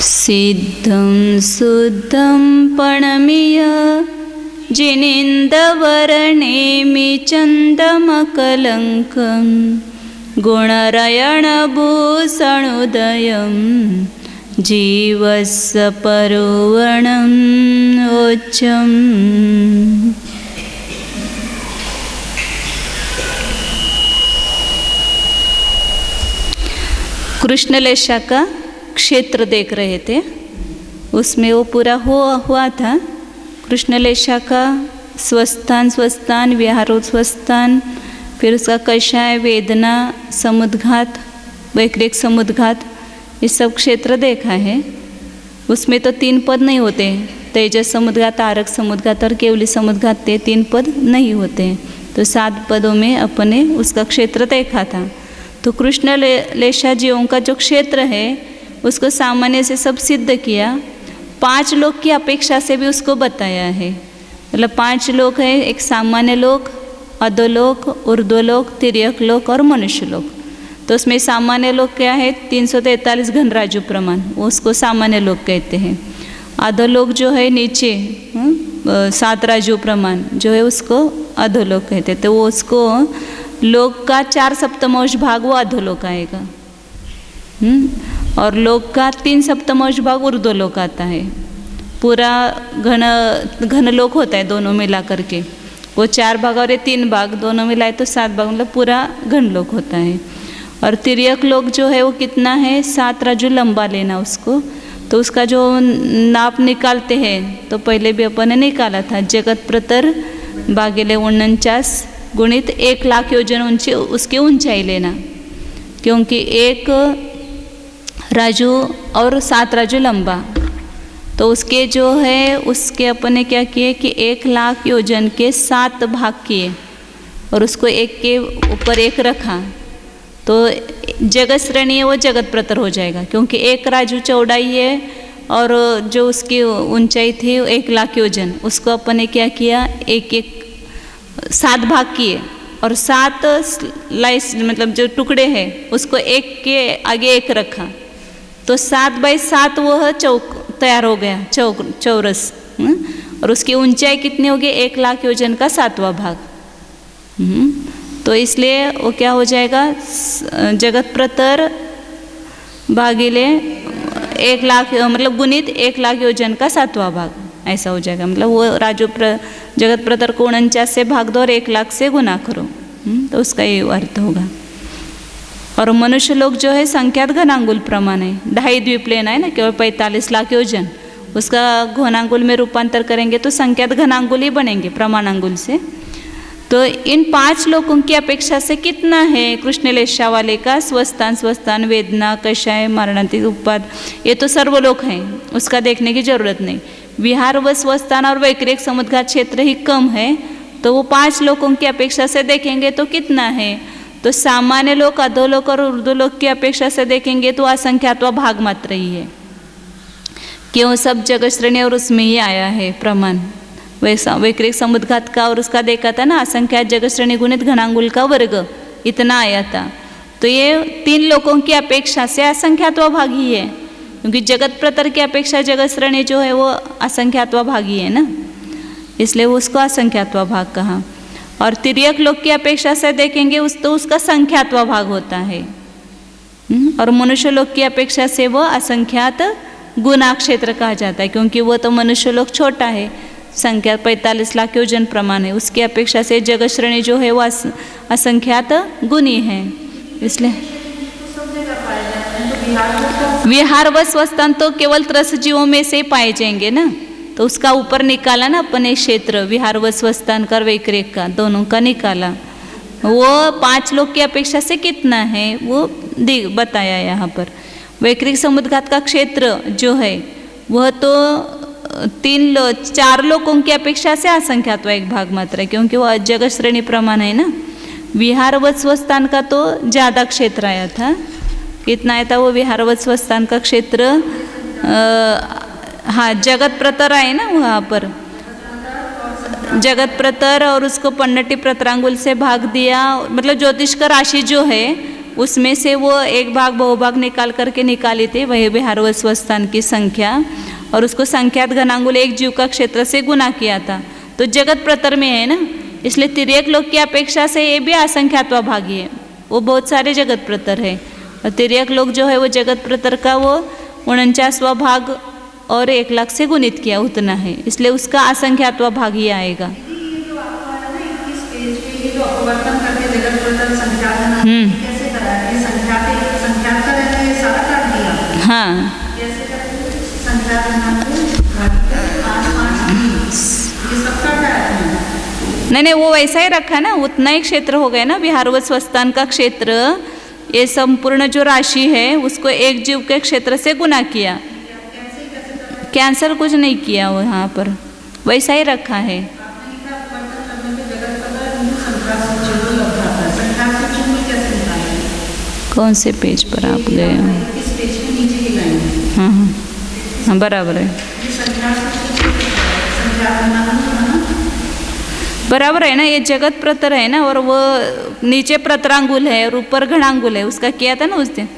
सिद्धं शुद्धं प्रणमीय जिनेन्द्रवर्णेमि चन्दमकलङ्कं गुणरयणभूषणोदयं जीवस्य परोवणम् ओच्चम्। कृष्णलेशा का क्षेत्र देख रहे थे, उसमें वो पूरा हुआ था। कृष्णलेशा का स्वस्थान, विहारोस्वस्थान, फिर उसका कषाय, वेदना, समुद्घात, वैक्रिक समुद्घात, ये सब क्षेत्र देखा है। उसमें तो 3 पद नहीं होते, तेजस समुद्घात, तारक समुद्घात और केवली समुद्घात, 3 पद नहीं होते। तो 7 पदों में अपने उसका क्षेत्र देखा था। तो कृष्णलेशा जीवों का जो क्षेत्र है उसको सामान्य से सब सिद्ध किया। 5 लोक की अपेक्षा से भी उसको बताया है। मतलब 5 लोक है, एक सामान्य लोक, अधोलोक, ऊर्ध्वलोक, तिर्यक लोक और मनुष्य लोक। तो उसमें सामान्य लोक क्या है, 343 घनराजु प्रमाण, उसको सामान्य लोक कहते हैं। अधोलोक जो है नीचे 7 राजु प्रमाण जो है उसको अधोलोक कहते हैं। तो वो उसको लोक का 4/7 भाग वो अधोलोक आएगा, और लोक का 3/7 भाग ऊर्ध्वलोक आता है। पूरा घन लोक होता है दोनों मिला करके, वो 4 भाग और ये 3 भाग दोनों मिलाए तो 7 भाग, मतलब पूरा घन लोक होता है। और तिर्यक लोक जो है वो कितना है, 7 राजु लंबा लेना उसको। तो उसका जो नाप निकालते हैं तो पहले भी अपन ने निकाला था, जगत प्रतर भागिले 49 गुणित 1,00,000 योजन ऊंची उसकी ऊंचाई लेना, क्योंकि 1 राजू और 7 राजू लंबा। तो उसके जो है उसके अपन ने क्या किए कि 1,00,000 योजन के 7 भाग किए और उसको 1 के ऊपर 1 रखा। तो जगत श्रेणी है वो जगत प्रतर हो जाएगा, क्योंकि 1 राजू चौड़ाई है और जो उसकी ऊंचाई थी 1,00,000 योजन, उसको अपन ने क्या किया, 7 भाग किए और 7 स्लाइस मतलब जो टुकड़े हैं उसको 1 के आगे 1 रखा। तो 7/7 वह चौक तैयार हो गया, चौरस। और उसकी ऊंचाई कितनी होगी, 1,00,000 योजन का 7वां भाग। तो इसलिए वो क्या हो जाएगा, जगत प्रतर भागिले 1,00,000 मतलब गुणित 1,00,000 योजन का 7वां भाग, ऐसा हो जाएगा। मतलब वो जगत प्रतर को 49 से भाग दो और 1,00,000 से गुना करो, तो उसका ये अर्थ होगा। और मनुष्य लोग जो है संख्यात घनांगुल प्रमाण है, 2.5 द्वीपलेन है ना, केवल 45,00,000 योजन, उसका घनांगुल में रूपांतर करेंगे तो संख्यात घनांगुल ही बनेंगे प्रमाणांगुल से। तो इन 5 लोगों की अपेक्षा से कितना है कृष्णलेशा वाले का, स्वस्थान, वेदना, कषाय, मारणांतिक उत्पाद, ये तो सर्वलोक हैं, उसका देखने की जरूरत नहीं। विहार व स्वस्थान और वैक्रिक समुद्घात क्षेत्र ही कम है, तो वो 5 लोगों की अपेक्षा से देखेंगे तो कितना है, तो सामान्य लोक, अधोलोक और ऊर्ध्वलोक की अपेक्षा से देखेंगे तो असंख्यात्वा भाग मात्र ही है। क्यों, सब जगत श्रेणी और उसमें ही आया है प्रमाण। वैसा वैक्रिक समुद्घात का और उसका देखा था ना, असंख्यात जगत श्रेणी गुणित घनांगुल का वर्ग, इतना आया था। तो ये 3 लोगों की अपेक्षा से असंख्यात्वा भाग ही है, क्योंकि जगत प्रतर की अपेक्षा जगत श्रेणी जो है वो असंख्यात्वा भाग ही है ना, इसलिए उसको असंख्यात्वा भाग कहा। और तिर्यक लोक की अपेक्षा से देखेंगे तो उसका संख्यात्वा भाग होता है। और मनुष्य लोक की अपेक्षा से वो असंख्यात गुना क्षेत्र कहा जाता है, क्योंकि वो तो मनुष्य लोक छोटा है, संख्या 45,00,000 योजन प्रमाण है, उसकी अपेक्षा से जगत श्रेणी जो है वो असंख्यात गुणी है। इसलिए विहार व स्वस्थान तो केवल त्रस जीवों में से पाए जाएंगे ना, तो उसका ऊपर निकाला ना अपने क्षेत्र, विहार व स्वस्थान का, वैक्रिक का, दोनों का निकाला। वो 5 लोग की अपेक्षा से कितना है वो बताया यहाँ पर। वैक्रिक समुद्घात का क्षेत्र जो है वह तो 4 लोगों की अपेक्षा से असंख्यात्वा 1 भाग मात्र है, क्योंकि वो जगत श्रेणी प्रमाण है ना। विहार व स्वस्थान का तो ज़्यादा क्षेत्र आया था, कितना आया था वो विहार व स्वस्थान का क्षेत्र, हाँ जगत प्रतर आए ना वहाँ पर, जगत प्रतर और उसको पन्नटी प्रतरांगुल से भाग दिया, मतलब ज्योतिष का राशि जो है उसमें से वो एक भाग बहुभाग निकाल करके निकाली थी, वही विहार व स्वस्थान की संख्या, और उसको संख्यात घनांगुल एक जीव का क्षेत्र से गुना किया था। तो जगत प्रतर में है ना, इसलिए तिर्यक लोक की अपेक्षा से ये भी असंख्यात्वा भागी है, वो बहुत सारे जगत प्रतर है। और तिर्यक लोक जो है वो जगत प्रतर का वो 49वां भाग और 1 लाख से गुणित किया उतना है, इसलिए उसका असंख्यात्वा भाग ही आएगा। हाँ नहीं, वो वैसा ही रखा ना, उतना ही क्षेत्र हो गया ना, विहार व स्वस्थान का क्षेत्र, ये संपूर्ण जो राशि है उसको एक जीव के क्षेत्र से गुना किया, कैंसल कुछ नहीं किया वो यहाँ पर, वैसा ही रखा है। कौन से पेज पर आप गए हो? हाँ हाँ हाँ बराबर है, बराबर है ना, ये जगत प्रतर है ना, और वो नीचे प्रतरांगुल है और ऊपर घनांगुल है, उसका किया था ना उस दिन।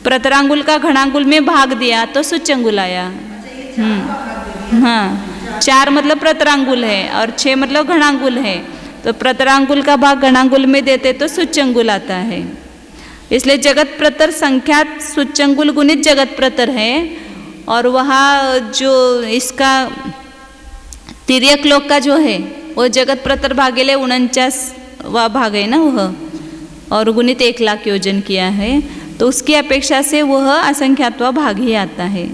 प्रतरांगुल का घनांगुल में भाग दिया तो सुचंगुल आया। हाँ 4 मतलब प्रतरांगुल है और 6 मतलब घनांगुल है, तो प्रतरांगुल का भाग घनांगुल में देते तो सुचंगुल आता है। इसलिए जगत प्रतर संख्यात सुचंगुल गुणित जगत प्रतर है, और वहाँ जो इसका तिर्यक लोक का जो है वो जगत प्रतर भागेले 49वां भाग है ना वह, और गुणित 1 लाख योजन किया है, तो उसकी अपेक्षा से वह असंख्यात्वा भाग ही आता है,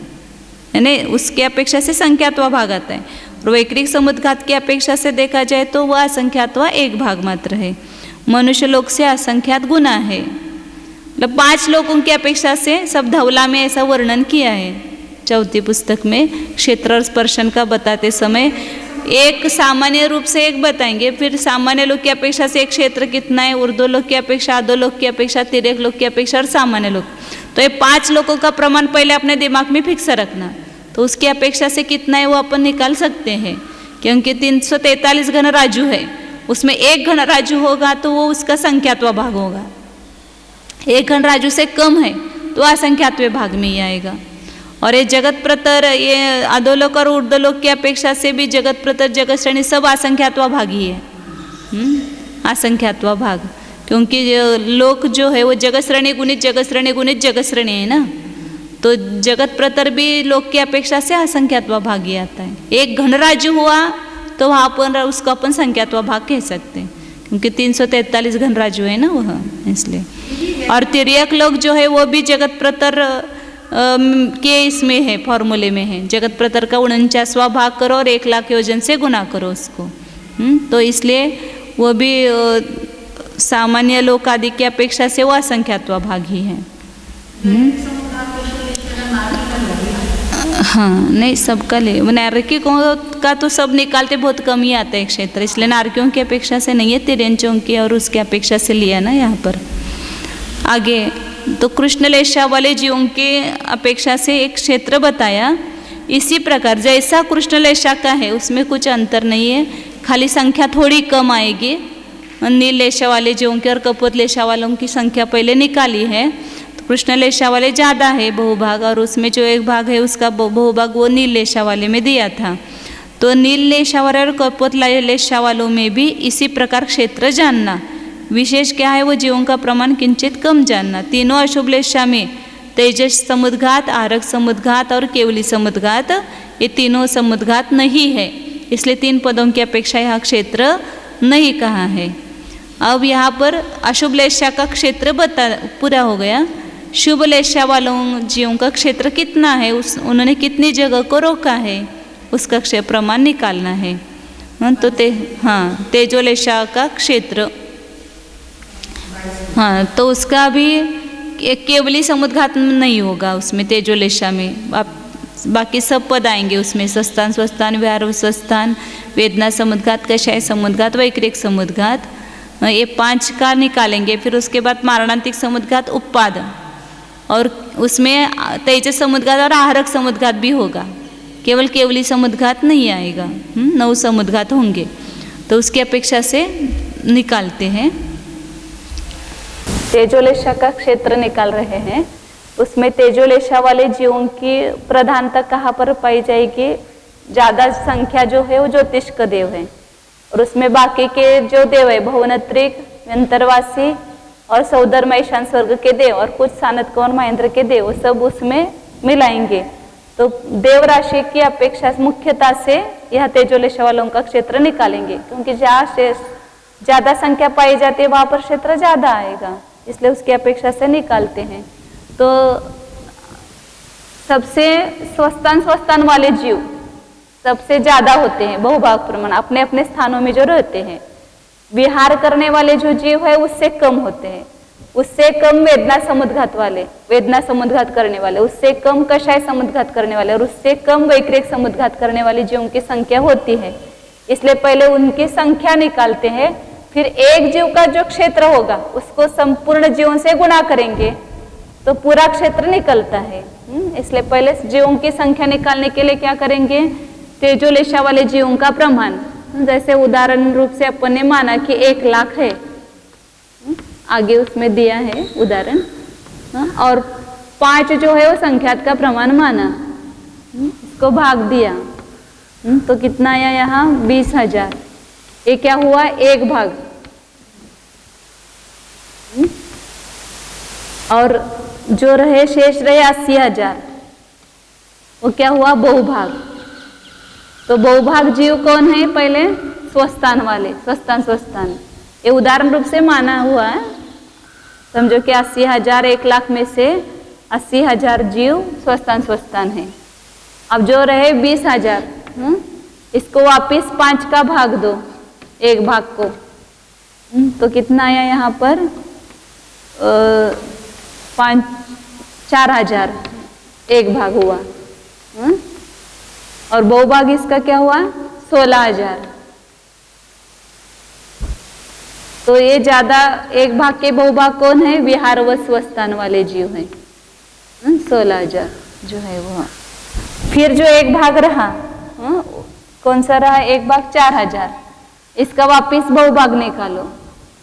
यानी उसकी अपेक्षा से संख्यात्वा भाग आता है। और वैक्रिक समुद्घात की अपेक्षा से देखा जाए तो वह असंख्यात्वा 1 भाग मात्र है। मनुष्य लोक से असंख्यात गुना है, मतलब 5 लोगों की अपेक्षा से सब धवला में ऐसा वर्णन किया है। चौथी पुस्तक में क्षेत्र और स्पर्शन का बताते समय एक सामान्य रूप से एक बताएंगे, फिर सामान्य लोग की अपेक्षा से एक क्षेत्र कितना है, ऊर्ध्व लोक की अपेक्षा, अधो लोक की अपेक्षा, तिर्यक लोक की अपेक्षा और सामान्य लोक। तो ये 5 लोगों का प्रमाण पहले अपने दिमाग में फिक्स रखना, तो उसकी अपेक्षा से कितना है वो अपन निकाल सकते हैं। क्योंकि 343 घन राजू है, उसमें 1 घन राजू होगा तो वो उसका संख्यात्वा भाग होगा, 1 घन राजू से कम है तो असंख्यात्व भाग में ही आएगा। और ये जगत प्रतर, ये अधोलोक और ऊर्ध्वलोक की अपेक्षा से भी जगत प्रतर, जगत श्रेणी सब असंख्यात्वा भाग ही है, असंख्यात्वा भाग, क्योंकि लोक जो है वो जगत श्रेणी गुणित जगत श्रेणी गुणित जगत श्रेणी है ना, तो जगत प्रतर भी लोक की अपेक्षा से असंख्यात्वा भाग ही आता है। 1 घनराज्य हुआ तो वहाँ पर उसको अपन संख्यात्वा भाग कह सकते हैं, क्योंकि 343 घनराज्य है ना वह, इसलिए। और तिर्यक लोक जो है वो भी जगत प्रतर के इसमें है, फॉर्मूले में है, जगत प्रतर का 49वां भाग करो और 1 लाख योजन से गुना करो उसको, तो इसलिए वो भी सामान्य लोक आदि की अपेक्षा से वो असंख्यात्वा भाग ही है। हाँ नहीं सबका ले, नारकियों का तो सब निकालते बहुत कम ही आता है क्षेत्र, इसलिए नारकियों की अपेक्षा से नहीं है, तिर्यंचों की और उसके अपेक्षा से लिया ना यहाँ पर। आगे तो कृष्णलेशा वाले जीवों के अपेक्षा से एक क्षेत्र बताया। इसी प्रकार जैसा कृष्णलेशा का है उसमें कुछ अंतर नहीं है, खाली संख्या थोड़ी कम आएगी। नील लेशा वाले जीवों की और कपोत लेशा वालों की संख्या पहले निकाली है, तो कृष्णलेशा वाले ज़्यादा है बहुभाग, और उसमें जो 1 भाग है उसका बहुभाग वो नील लेशा वाले में दिया था। तो नील लेशा वाले और कपोत लेशा वालों में भी इसी प्रकार क्षेत्र जानना। विशेष क्या है, वो जीवों का प्रमाण किंचित कम जानना। तीनों अशुभ लेशा में तेजस समुद्घात, आरक समुद्घात और केवली समुद्घात, ये तीनों समुद्घात नहीं है, इसलिए 3 पदों की अपेक्षा यह क्षेत्र नहीं कहा है। अब यहाँ पर अशुभ लेशा का क्षेत्र पूरा हो गया। शुभ लेशा वालों जीवों का क्षेत्र कितना है, उन्होंने कितनी जगह को रोका है, उसका प्रमाण निकालना है। तो तेजोलेशा का क्षेत्र, हाँ तो उसका भी केवली समुद्घात नहीं होगा उसमें, तेजोलेशा में बाकी सब पद आएंगे उसमें, स्वस्थान स्वस्थान, विहार स्वस्थान, वेदना समुद्घात, कषाय समुद्घात, वैक्रिक समुद्घात, ये 5 का निकालेंगे। फिर उसके बाद मारणांतिक समुद्घात, उपपाद, और उसमें तेजस समुद्घात और आहरक समुद्घात भी होगा, केवल केवली समुद्घात नहीं आएगा। 9 समुद्घात होंगे, तो उसकी अपेक्षा से निकालते हैं। तेजोलेशा का क्षेत्र निकाल रहे हैं, उसमें तेजोलेशा वाले जीवों की प्रधानता कहाँ पर पाई जाएगी? ज्यादा संख्या जो है वो ज्योतिष्क देव है, और उसमें बाकी के जो देव है भुवनत्रिक, अंतरवासी और सौधर्म ईशान स्वर्ग के देव और कुछ सानत और महेंद्र के देव सब उसमें मिलाएंगे। तो देव राशि की अपेक्षा मुख्यता से यह तेजोलेशा वालों का क्षेत्र निकालेंगे, क्योंकि जहाँ ज्यादा संख्या पाई जाती है वहां पर क्षेत्र ज्यादा आएगा, इसलिए उसकी अपेक्षा से निकालते हैं। तो सबसे स्वस्थान वाले जीव सबसे ज्यादा होते हैं बहुभाग प्रमाण, अपने अपने स्थानों में जो रहते हैं। विहार करने वाले जो जीव है उससे कम होते हैं, उससे कम वेदना समुद्घात वाले, वेदना समुद्घात करने वाले, उससे कम कषाय समुद्घात करने वाले और उससे कम वैक्रिक समुद्घात करने वाले जीवों की संख्या होती है। इसलिए पहले उनकी संख्या निकालते हैं, फिर एक जीव का जो क्षेत्र होगा उसको संपूर्ण जीवों से गुणा करेंगे तो पूरा क्षेत्र निकलता है। इसलिए पहले जीवों की संख्या निकालने के लिए क्या करेंगे? तेजोलेशा वाले जीवों का प्रमाण, जैसे उदाहरण रूप से अपन ने माना कि 1 लाख है, आगे उसमें दिया है उदाहरण, और 5 जो है वो संख्यात का प्रमाण माना, इसको भाग दिया तो कितना आया यहाँ? 20,000। ये क्या हुआ? 1 भाग। और जो रहे शेष रहे 80,000, वो क्या हुआ? बहुभाग। तो बहुभाग जीव कौन है? पहले स्वस्थान वाले, स्वस्थान ये उदाहरण रूप से माना हुआ है। समझो कि 80,000 1 लाख में से 80,000 जीव स्वस्थान है। अब जो रहे 20,000, इसको वापिस 5 का भाग दो, 1 भाग को, तो कितना आया यहाँ पर? 4,000 1 भाग हुआ, और बहुभाग इसका क्या हुआ? 16,000। तो ये ज्यादा 1 भाग के बहुभाग कौन है? विहार व स्वस्थान वाले जीव हैं, 16,000 जो है वो। फिर जो 1 भाग रहा, कौन सा रहा? 1 भाग 4,000, इसका वापिस बहुभाग निकालो,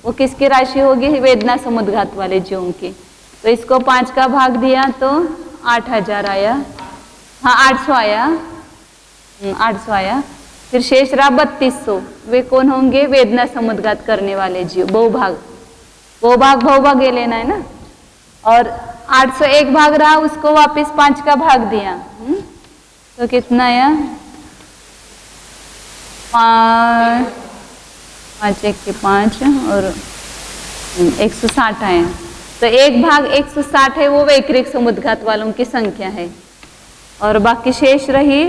वो किसकी राशि होगी? वेदना समुद्घात वाले जीवों की। तो इसको 5 का भाग दिया तो 8,000 आया, हाँ 800 आया, 800 आया। फिर शेष रहा 3200, वे कौन होंगे? वेदना समुद्घात करने वाले जीव, बहुभाग ये लेना है ना। और 801 भाग रहा, उसको वापिस 5 का भाग दिया, तो कितना आया? 5 1 के 5 और 160 आया। तो 1 भाग 160 है, वो वैक्रिक समुद्घात वालों की संख्या है, और बाकी शेष रही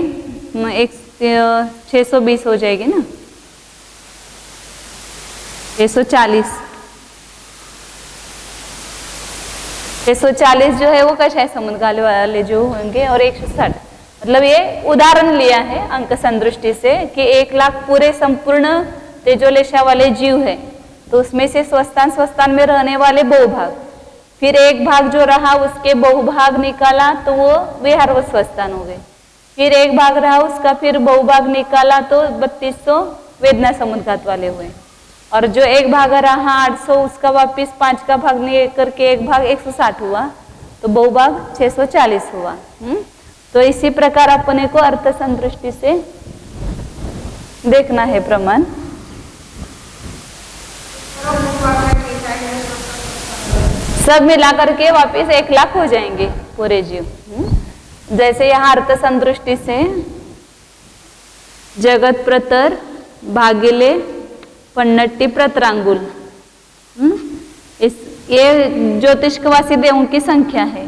620 हो जाएगी ना, 640 जो है वो कषाय समुद्घात वाले जो होंगे, और 160। मतलब ये उदाहरण लिया है अंक संदृष्टि से कि 1 लाख पूरे संपूर्ण तेजोलेशा वाले जीव है, तो उसमें से स्वस्थान में रहने वाले बहुभाग, फिर 1 भाग जो रहा उसके बहुभाग निकाला तो वो विहार व स्वस्थान हो गए। फिर 1 भाग रहा उसका फिर बहुभाग निकाला तो 3200 वेदना समुद्घात वाले हुए, और जो 1 भाग रहा 800 उसका वापिस 5 का भाग करके 1 भाग 160 हुआ, तो बहुभाग 640 हुआ। तो इसी प्रकार अपने को अर्थ संदृष्टि से देखना है प्रमाण। सब मिलाकर के वापिस 1 लाख हो जाएंगे पूरे जीव। जैसे यहाँ अर्थ संदृष्टि से जगत प्रतर भागिले पन्नट्टी प्रतरांगुल, ये ज्योतिषकवासी देवों की संख्या है,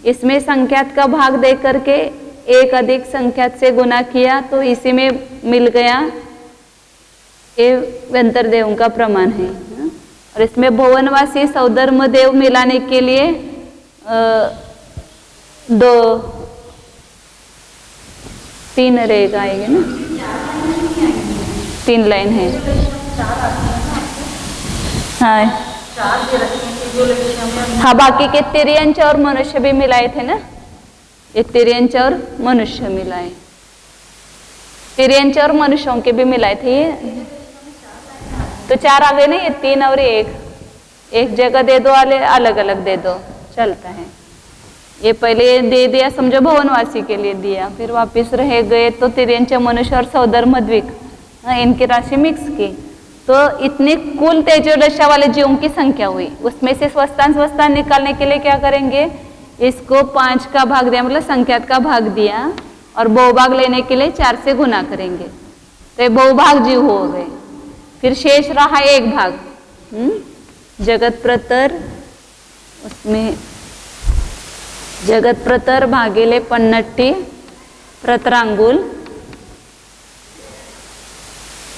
इसमें संख्यात का भाग दे करके 1 अधिक संख्यात से गुना किया तो इसी में मिल गया, ये व्यंतर देवों का प्रमाण है। और इसमें भुवनवासी सौधर्म देव मिलाने के लिए 3 रहेगा, आएंगे ना, 3 लाइन है। हाँ, बाकी के तिर्यंच और मनुष्य भी मिलाए थे ना, ये तिर्यंच और मनुष्य मिलाए, तिर्यंच और मनुष्यों के भी मिलाए थे, ये तो 4 आ गए ना, ये 3 और 1, एक जगह दे दो, अलग अलग दे दो, चलता है। ये पहले दे दिया, समझो भवनवासी के लिए दिया, फिर वापस रह गए तो तिर्यंच, मनुष्य और सौदर मद्विक, इनकी राशि मिक्स की, तो इतनी कुल तेजोदशा वाले जीवों की संख्या हुई। उसमें से स्वस्थान निकालने के लिए क्या करेंगे, इसको 5 का भाग दिया, मतलब संख्यात का भाग दिया, और बहुभाग लेने के लिए 4 से गुना करेंगे, तो ये बहुभाग जीव हो गए। फिर शेष रहा एक भाग, जगत प्रतर, उसमें जगत प्रतर भागेले पन्नट्टी प्रतरांगुल,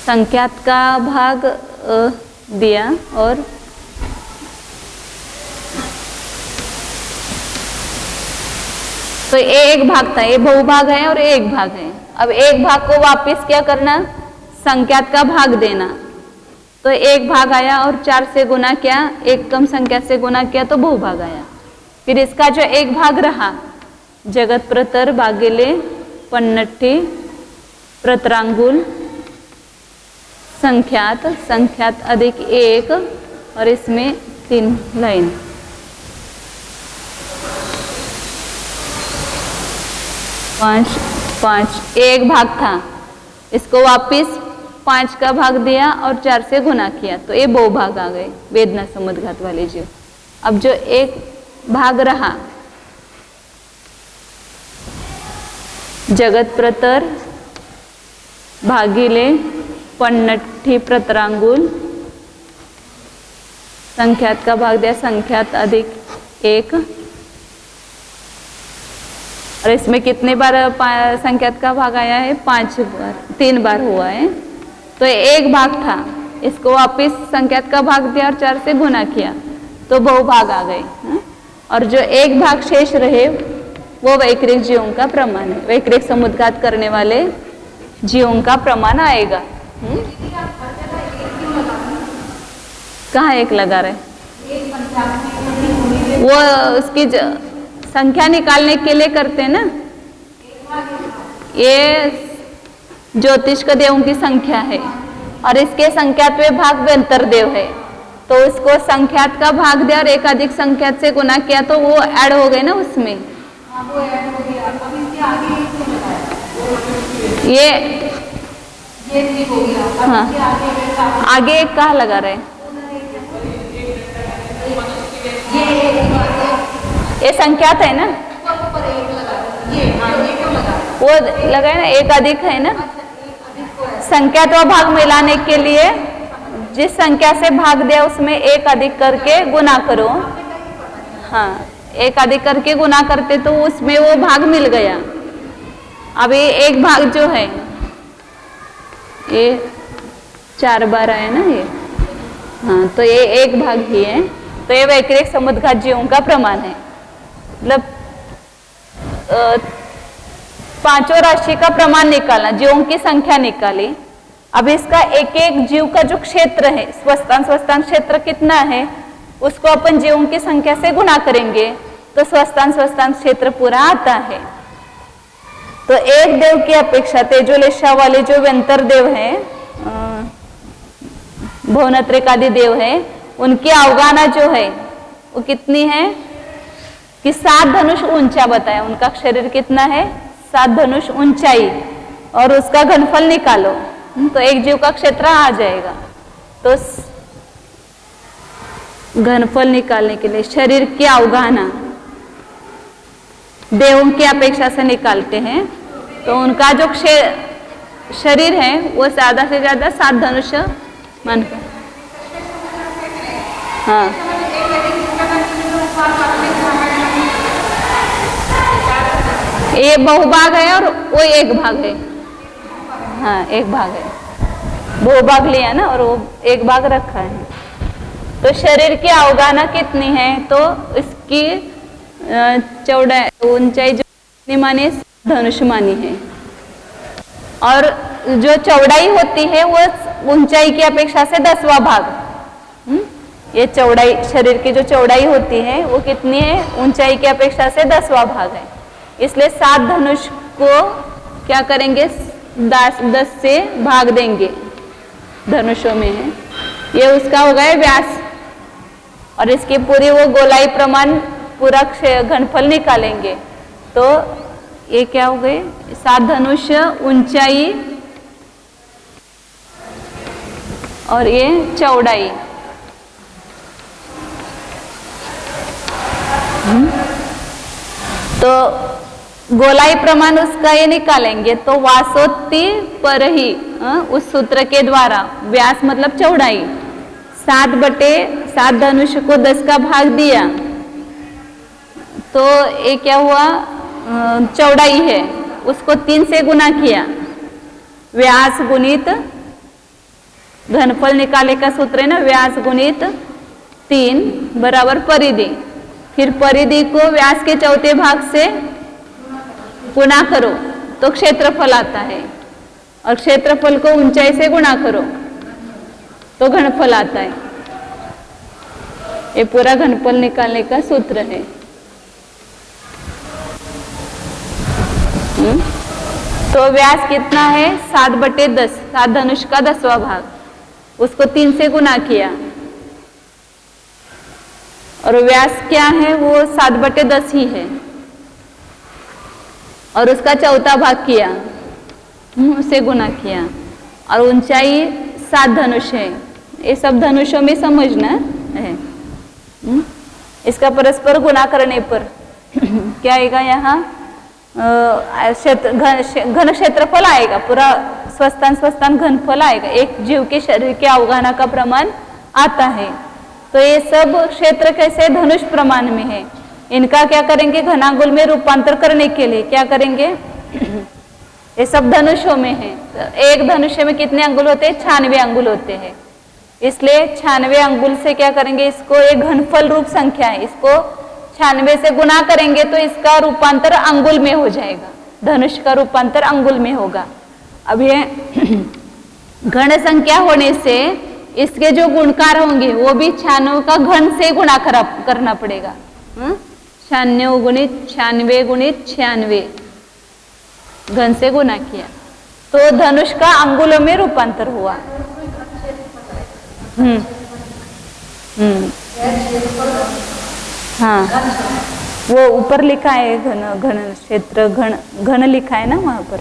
संख्यात का भाग दिया, और तो ये एक भाग था, ये बहुभाग है और एक भाग है। अब एक भाग को वापस क्या करना, संख्यात का भाग देना, तो एक भाग आया और 4 से गुना किया, एक कम संख्या से गुना किया तो बहुभाग आया। फिर इसका जो एक भाग रहा, जगत प्रतर भागेले पन्नट्टी प्रतरांगुल, संख्यात अधिक 1, और इसमें 3 लाइन, पांच एक भाग था, इसको वापिस 5 का भाग दिया और 4 से गुना किया, तो ये बहुभाग आ गए वेदना समुद्घात वाले जीव। अब जो एक भाग रहा, जगत प्रतर भागीले पन्नट्टी प्रतरांगुल, संख्यात का भाग दिया, संख्यात अधिक 1, और इसमें कितने बार संख्यात का भाग आया है, 5 बार, 3 बार हुआ है। तो एक भाग था, इसको वापिस संख्यात का भाग दिया और 4 से गुना किया, तो बहुभाग आ गए। और जो एक भाग शेष रहे वो वैक्रिक जीवों का प्रमाण है, वैक्रिक समुद्घात करने वाले जीवों का प्रमाण आएगा। कहाँ एक लगा रहे, वो उसकी संख्या निकालने के लिए करते हैं ना, ये ज्योतिष का देवों की संख्या है और इसके संख्यात्मक भाग व्यंतर देव है, तो उसको संख्यात का भाग दिया और एकाधिक संख्यात से गुना किया तो वो ऐड हो गए ना उसमें। ये हाँ, आगे एक कहाँ लगा रहे, ये संख्यात है ना, वो लगा है ना, एक अधिक है ना, संख्यात व भाग मिलाने के लिए जिस संख्या से भाग दिया उसमें एक अधिक करके गुना करो। हाँ, एक अधिक करके गुना करते तो उसमें वो भाग मिल गया। अब ये एक भाग जो है ये 4 बार आया ना ये, हाँ, तो ये एक भाग ही है, तो ये वैक्रिक समुद्घात जीवों का प्रमाण है। मतलब 5 राशि का प्रमाण निकालना, जीवों की संख्या निकाली। अब इसका एक एक जीव का जो क्षेत्र है, स्वस्थान क्षेत्र कितना है, उसको अपन जीवों की संख्या से गुना करेंगे तो स्वस्थान क्षेत्र पूरा आता है। तो एक देव की अपेक्षा तेजोलेशा वाले जो व्यंतर देव है, भुवनत्रिकादि देव है, उनकी अवगाना जो है वो कितनी है कि 7 धनुष ऊंचा बताया। उनका शरीर कितना है, 7 धनुष ऊंचाई, और उसका घनफल निकालो तो एक जीव का क्षेत्र आ जाएगा। तो घनफल निकालने के लिए शरीर की अवगाहना देवों की अपेक्षा से निकालते हैं, तो उनका जो शरीर है वो ज्यादा से ज्यादा 7 धनुष मानकर, हाँ, ये बहुभाग है और वो एक भाग है, हाँ, एक भाग है, बहुभाग लिया ना और वो एक भाग रखा है। तो शरीर की अवगाहना कितनी है, तो इसकी चौड़ाई ऊंचाई जो मानी धनुष मानी है, और जो चौड़ाई होती है वो ऊंचाई की अपेक्षा से 10वां भाग। ये चौड़ाई, शरीर की जो चौड़ाई होती है वो कितनी है, ऊंचाई की अपेक्षा से 10वां भाग है। इसलिए 7 धनुष को क्या करेंगे, 10 से भाग देंगे, धनुषों में है, ये उसका हो गया व्यास, और इसकी पूरी वो गोलाई प्रमाण पूरा घनफल निकालेंगे तो ये क्या हो गए, 7 धनुष ऊंचाई और ये चौड़ाई। तो गोलाई प्रमाण उसका ये निकालेंगे तो वासोत्ती पर ही उस सूत्र के द्वारा व्यास मतलब चौड़ाई 7/7 धनुष को 10 का भाग दिया तो ये क्या हुआ, चौड़ाई है उसको 3 से गुना किया, व्यास गुणित घनफल निकाले का सूत्र है ना, व्यास गुणित 3 बराबर परिधि। फिर परिधि को व्यास के चौथे भाग से गुना करो तो क्षेत्रफल आता है और क्षेत्रफल को ऊंचाई से गुना करो तो घनफल आता है। ये पूरा घनफल निकालने का सूत्र है। तो व्यास कितना है, 7/10, 7 धनुष का 10वां भाग, उसको 3 से गुना किया और व्यास क्या है वो 7/10 ही है और उसका चौथा भाग किया, उसे गुना किया और ऊंचाई 7 धनुष है। ये सब धनुषों में समझना है। इसका परस्पर गुना करने पर क्या आएगा, यहाँ घन क्षेत्रफल आएगा, पूरा स्वस्थान घनफल आएगा, एक जीव के शरीर के अवगाहना का प्रमाण आता है। तो ये सब क्षेत्र कैसे धनुष प्रमाण में है, इनका क्या करेंगे, घनांगुल में रूपांतर करने के लिए क्या करेंगे, ये सब धनुषों में है। तो एक धनुष में कितने अंगुल होते हैं, 96 अंगुल होते हैं। इसलिए 96 अंगुल से क्या करेंगे, इसको एक घनफल रूप संख्या है, इसको 96 से गुना करेंगे तो इसका रूपांतर अंगुल में हो जाएगा, धनुष का रूपांतर अंगुल में होगा। अब ये घन संख्या होने से इसके जो गुणकार होंगे वो भी 96 का घन से गुणा करना पड़ेगा। 96 गुणित 96 गुणित 96 घन से गुना किया तो धनुष का अंगुलों में रूपांतर हुआ। हाँ, वो ऊपर लिखा है घन क्षेत्र, घन लिखा है ना वहां पर।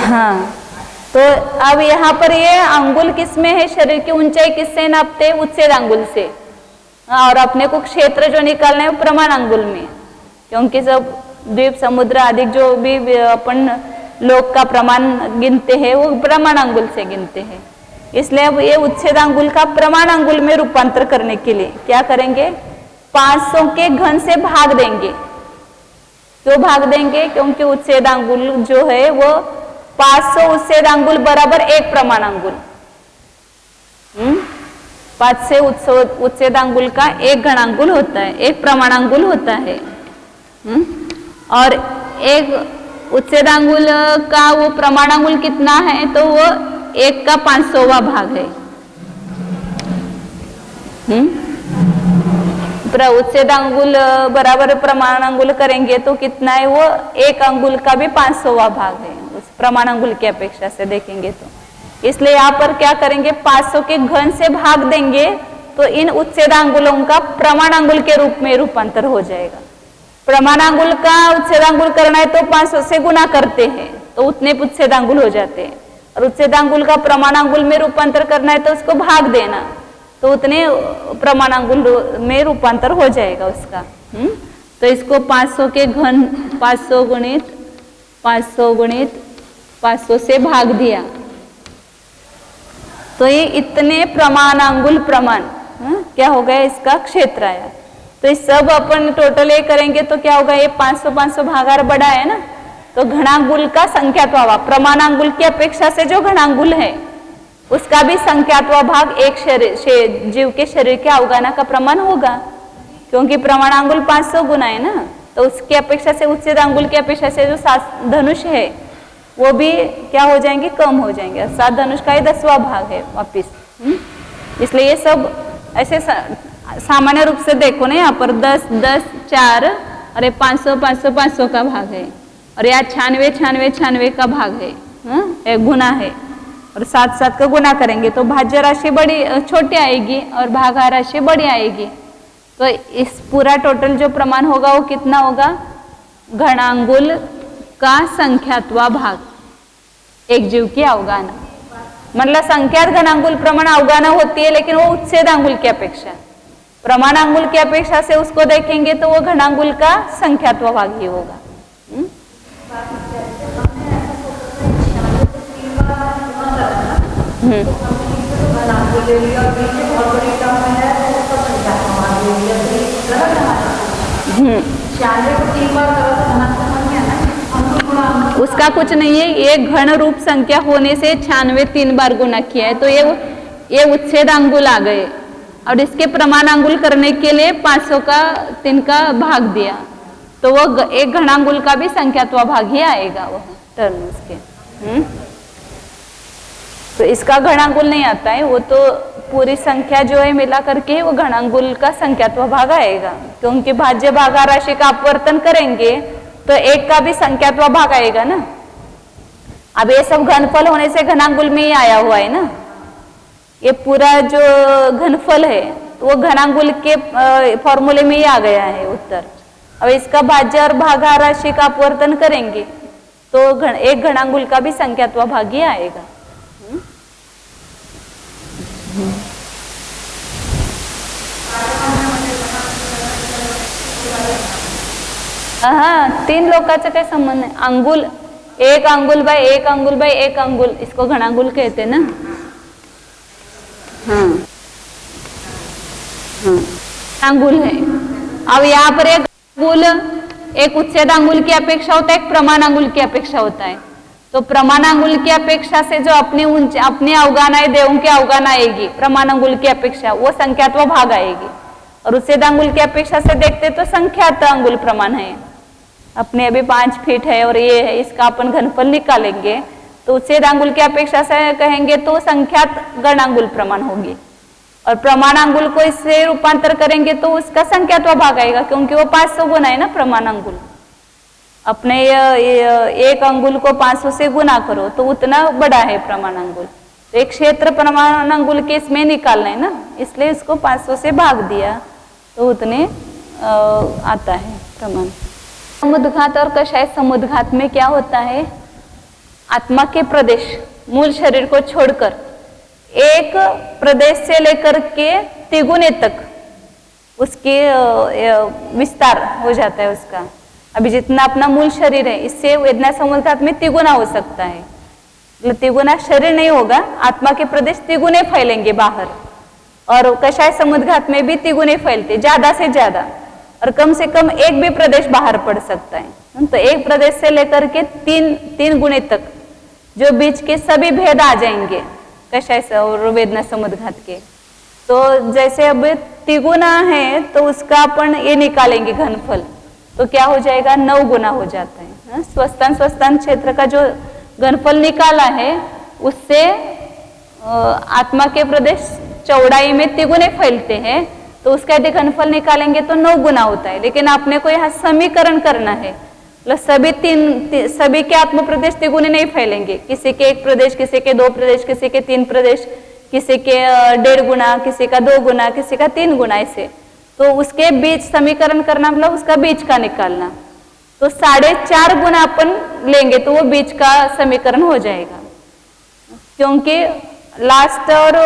हाँ, तो अब यहाँ पर ये अंगुल किसमें है, शरीर की ऊंचाई किससे नापते हैं, उच्छेद अंगुल से। और अपने को क्षेत्र जो निकालना है प्रमाण अंगुल में, क्योंकि सब द्वीप समुद्र आदि जो भी अपन लोक का प्रमाण गिनते हैं वो प्रमाण अंगुल से गिनते हैं। इसलिए अब ये उच्छेद अंगुल का प्रमाण अंगुल में रूपांतर करने के लिए क्या करेंगे, 500 के घन से भाग देंगे। क्यों भाग देंगे, क्योंकि उच्छेद अंगुल जो है वो 500 उच्छेद अंगुल बराबर 1 प्रमाण अंगुल। 5 से उच्छेद अंगुल का 1 घनांगुल होता है, 1 प्रमाण अंगुल होता है। और एक उच्छेद अंगुल का वो प्रमाण अंगुल कितना है, तो वो 1 का 500वां भाग है। उच्छेद अंगुल बराबर प्रमाण अंगुल करेंगे तो कितना है, वो 1 अंगुल का भी 500वां भाग है उस प्रमाण अंगुल की अपेक्षा से देखेंगे तो। इसलिए यहाँ पर क्या करेंगे, 500 के घन से भाग देंगे तो इन उच्छेद अंगुलों का प्रमाण अंगुल के रूप में रूपांतर हो जाएगा। प्रमाण अंगुल का उच्छेद अंगुल करना है तो 500 से गुना करते हैं तो उतने उच्छेद अंगुल हो जाते हैं, और उच्छेद अंगुल का प्रमाण अंगुल में रूपांतर करना है तो उसको भाग देना तो उतने प्रमाण अंगुल में रूपांतर हो जाएगा उसका। तो इसको 500 के घन 500 गुणित 500 गुणित 500 से भाग दिया तो ये इतने प्रमाण अंगुल प्रमाण क्या हो गया, इसका क्षेत्र आया। तो इस सब अपन टोटल ये करेंगे तो क्या होगा, ये 500 भागार बड़ा है ना, तो घनांगुल का संख्यात्वा प्रमाणांगुल की अपेक्षा से जो घनांगुल है उसका भी संख्यात्वा भाग एक जीव के शरीर के अवगाहना का प्रमाण होगा, क्योंकि प्रमाणांगुल 500 गुना है ना, तो उसकी अपेक्षा से उच्छेद अंगुल की अपेक्षा से जो 7 धनुष है वो भी क्या हो जाएंगे, कम हो जाएंगे। 7 धनुष का ये 10वां भाग है वापिस। इसलिए ये सब ऐसे सामान्य रूप से देखो ना, यहाँ पर 10 10 4 और 500 500 500 का भाग है, और यहाँ 96 96 96 का भाग है, गुना है। और 7 का गुना करेंगे तो भाज्य राशि बड़ी छोटी आएगी और भागा राशि बड़ी आएगी। तो इस पूरा टोटल जो प्रमाण होगा वो कितना होगा, घनांगुल का संख्यात्वा भाग एक जीव की अवगाना। मतलब संख्यात घनांगुल प्रमाण अवगाना होती है लेकिन वो उच्छेदांगुल की अपेक्षा, प्रमाणांगुल की अपेक्षा से उसको देखेंगे तो वो घनांगुल का संख्यात्वा भाग ही होगा। उसका कुछ नहीं है, ये घन रूप संख्या होने से 96 3 बार गुना किया है तो ये उच्छेदांगुल आ गए और इसके प्रमाणांगुल करने के लिए 500 का 3 का भाग दिया तो वो एक घनांगुल का भी संख्यात्वा भाग ही आएगा वो टर्म उसके। तो इसका घनांगुल नहीं आता है, वो तो पूरी संख्या जो है मिला करके वो घनांगुल का संख्यात्वा भाग आएगा क्योंकि भाज्य भागा राशि का अपवर्तन करेंगे तो एक का भी संख्यात्वा भाग आएगा ना। अब ये सब घनफल होने से घनांगुल में ही आया हुआ है ना, ये पूरा जो घनफल है वो घनांगुल के फॉर्मूले में ही आ गया है उत्तर। अब इसका भाज्य और भागा राशि का अपवर्तन करेंगे तो एक घनांगुल का भी संख्यात्वा भाग ही आएगा। हाँ, 3 लोकाचा काय संबंध है, अंगुल 1 अंगुल बाय 1 अंगुल बाय 1 अंगुल, इसको घनांगुल कहते हैं ना। हाँ अंगुल है। अब यहाँ पर एक अंगुल एक उच्छेदांगुल की अपेक्षा होता है, एक प्रमाणांगुल की अपेक्षा होता है। तो प्रमाणांगुल की अपेक्षा से जो अपनी अवगानाएं देवों की अवगाना आएगी प्रमाणांगुल की अपेक्षा वो संख्यात्वा भाग आएगी और उच्छेदांगुल की अपेक्षा से देखते तो संख्यात अंगुल प्रमाण है। अपने अभी 5 फीट है और ये है, इसका अपन घनफल निकालेंगे तो उच्छेदांगुल की अपेक्षा से कहेंगे तो संख्यात गणांगुल प्रमाण होगी और प्रमाणांगुल को इससे रूपांतर करेंगे तो उसका संख्यात्वा भाग आएगा क्योंकि वो 500 गुना है ना प्रमाणांगुल। अपने एक अंगुल को 500 से गुना करो तो उतना बड़ा है प्रमाणांगुल, तो एक क्षेत्र प्रमाणांगुल के इसमें निकालना है ना, इसलिए इसको 500 से भाग दिया तो उतने आता है प्रमाण। समुद्घात और कषाय समुद्घात में क्या होता है, आत्मा के प्रदेश मूल शरीर को छोड़कर एक प्रदेश से लेकर के तिगुने तक उसके विस्तार हो जाता है उसका। अभी जितना अपना मूल शरीर है इससे वेदना समुद्घात में तिगुना हो सकता है। तिगुना शरीर नहीं होगा, आत्मा के प्रदेश तिगुने फैलेंगे बाहर और कषाय समुद्घात में भी तिगुने फैलते ज्यादा से ज्यादा और कम से कम एक भी प्रदेश बाहर पड़ सकता है। तो एक प्रदेश से लेकर के तीन गुणे तक जो बीच के सभी भेद आ जाएंगे कषाय और वेदना समुद्घात के। तो जैसे अब तिगुना है तो उसका अपन ये निकालेंगे घनफल तो क्या हो जाएगा 9 गुना हो जाता है। स्वस्थान क्षेत्र का जो घनफल निकाला है उससे आत्मा के प्रदेश चौड़ाई में तिगुने फैलते हैं तो उसका यदि घनफल निकालेंगे तो 9 गुना होता है। लेकिन आपने को यहाँ समीकरण करना है, मतलब सभी के आत्म प्रदेश तिगुने नहीं फैलेंगे, किसी के 1 प्रदेश, किसी के 2 प्रदेश, किसी के 3 प्रदेश, किसी के 1.5 गुना, किसी का 2 गुना, किसी का 3 गुना, ऐसे। तो उसके बीच समीकरण करना मतलब उसका बीच का निकालना, तो 4.5 गुना अपन लेंगे तो वो बीच का समीकरण हो जाएगा, क्योंकि लास्ट और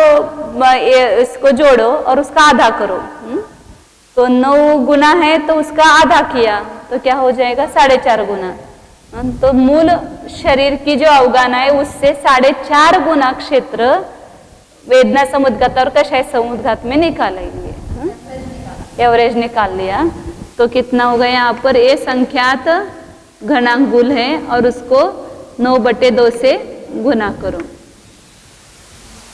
इसको जोड़ो और उसका आधा करो। तो 9 गुना है तो उसका आधा किया तो क्या हो जाएगा 4.5 गुना। तो मूल शरीर की जो अवगाना है उससे 4.5 गुना क्षेत्र वेदना समुद्घात और कषाय समुद्घात में निकालेंगे। एवरेज निकाल लिया तो कितना होगा, यहाँ पर ये संख्यात घनांगुल है और उसको 9/2 से गुना करो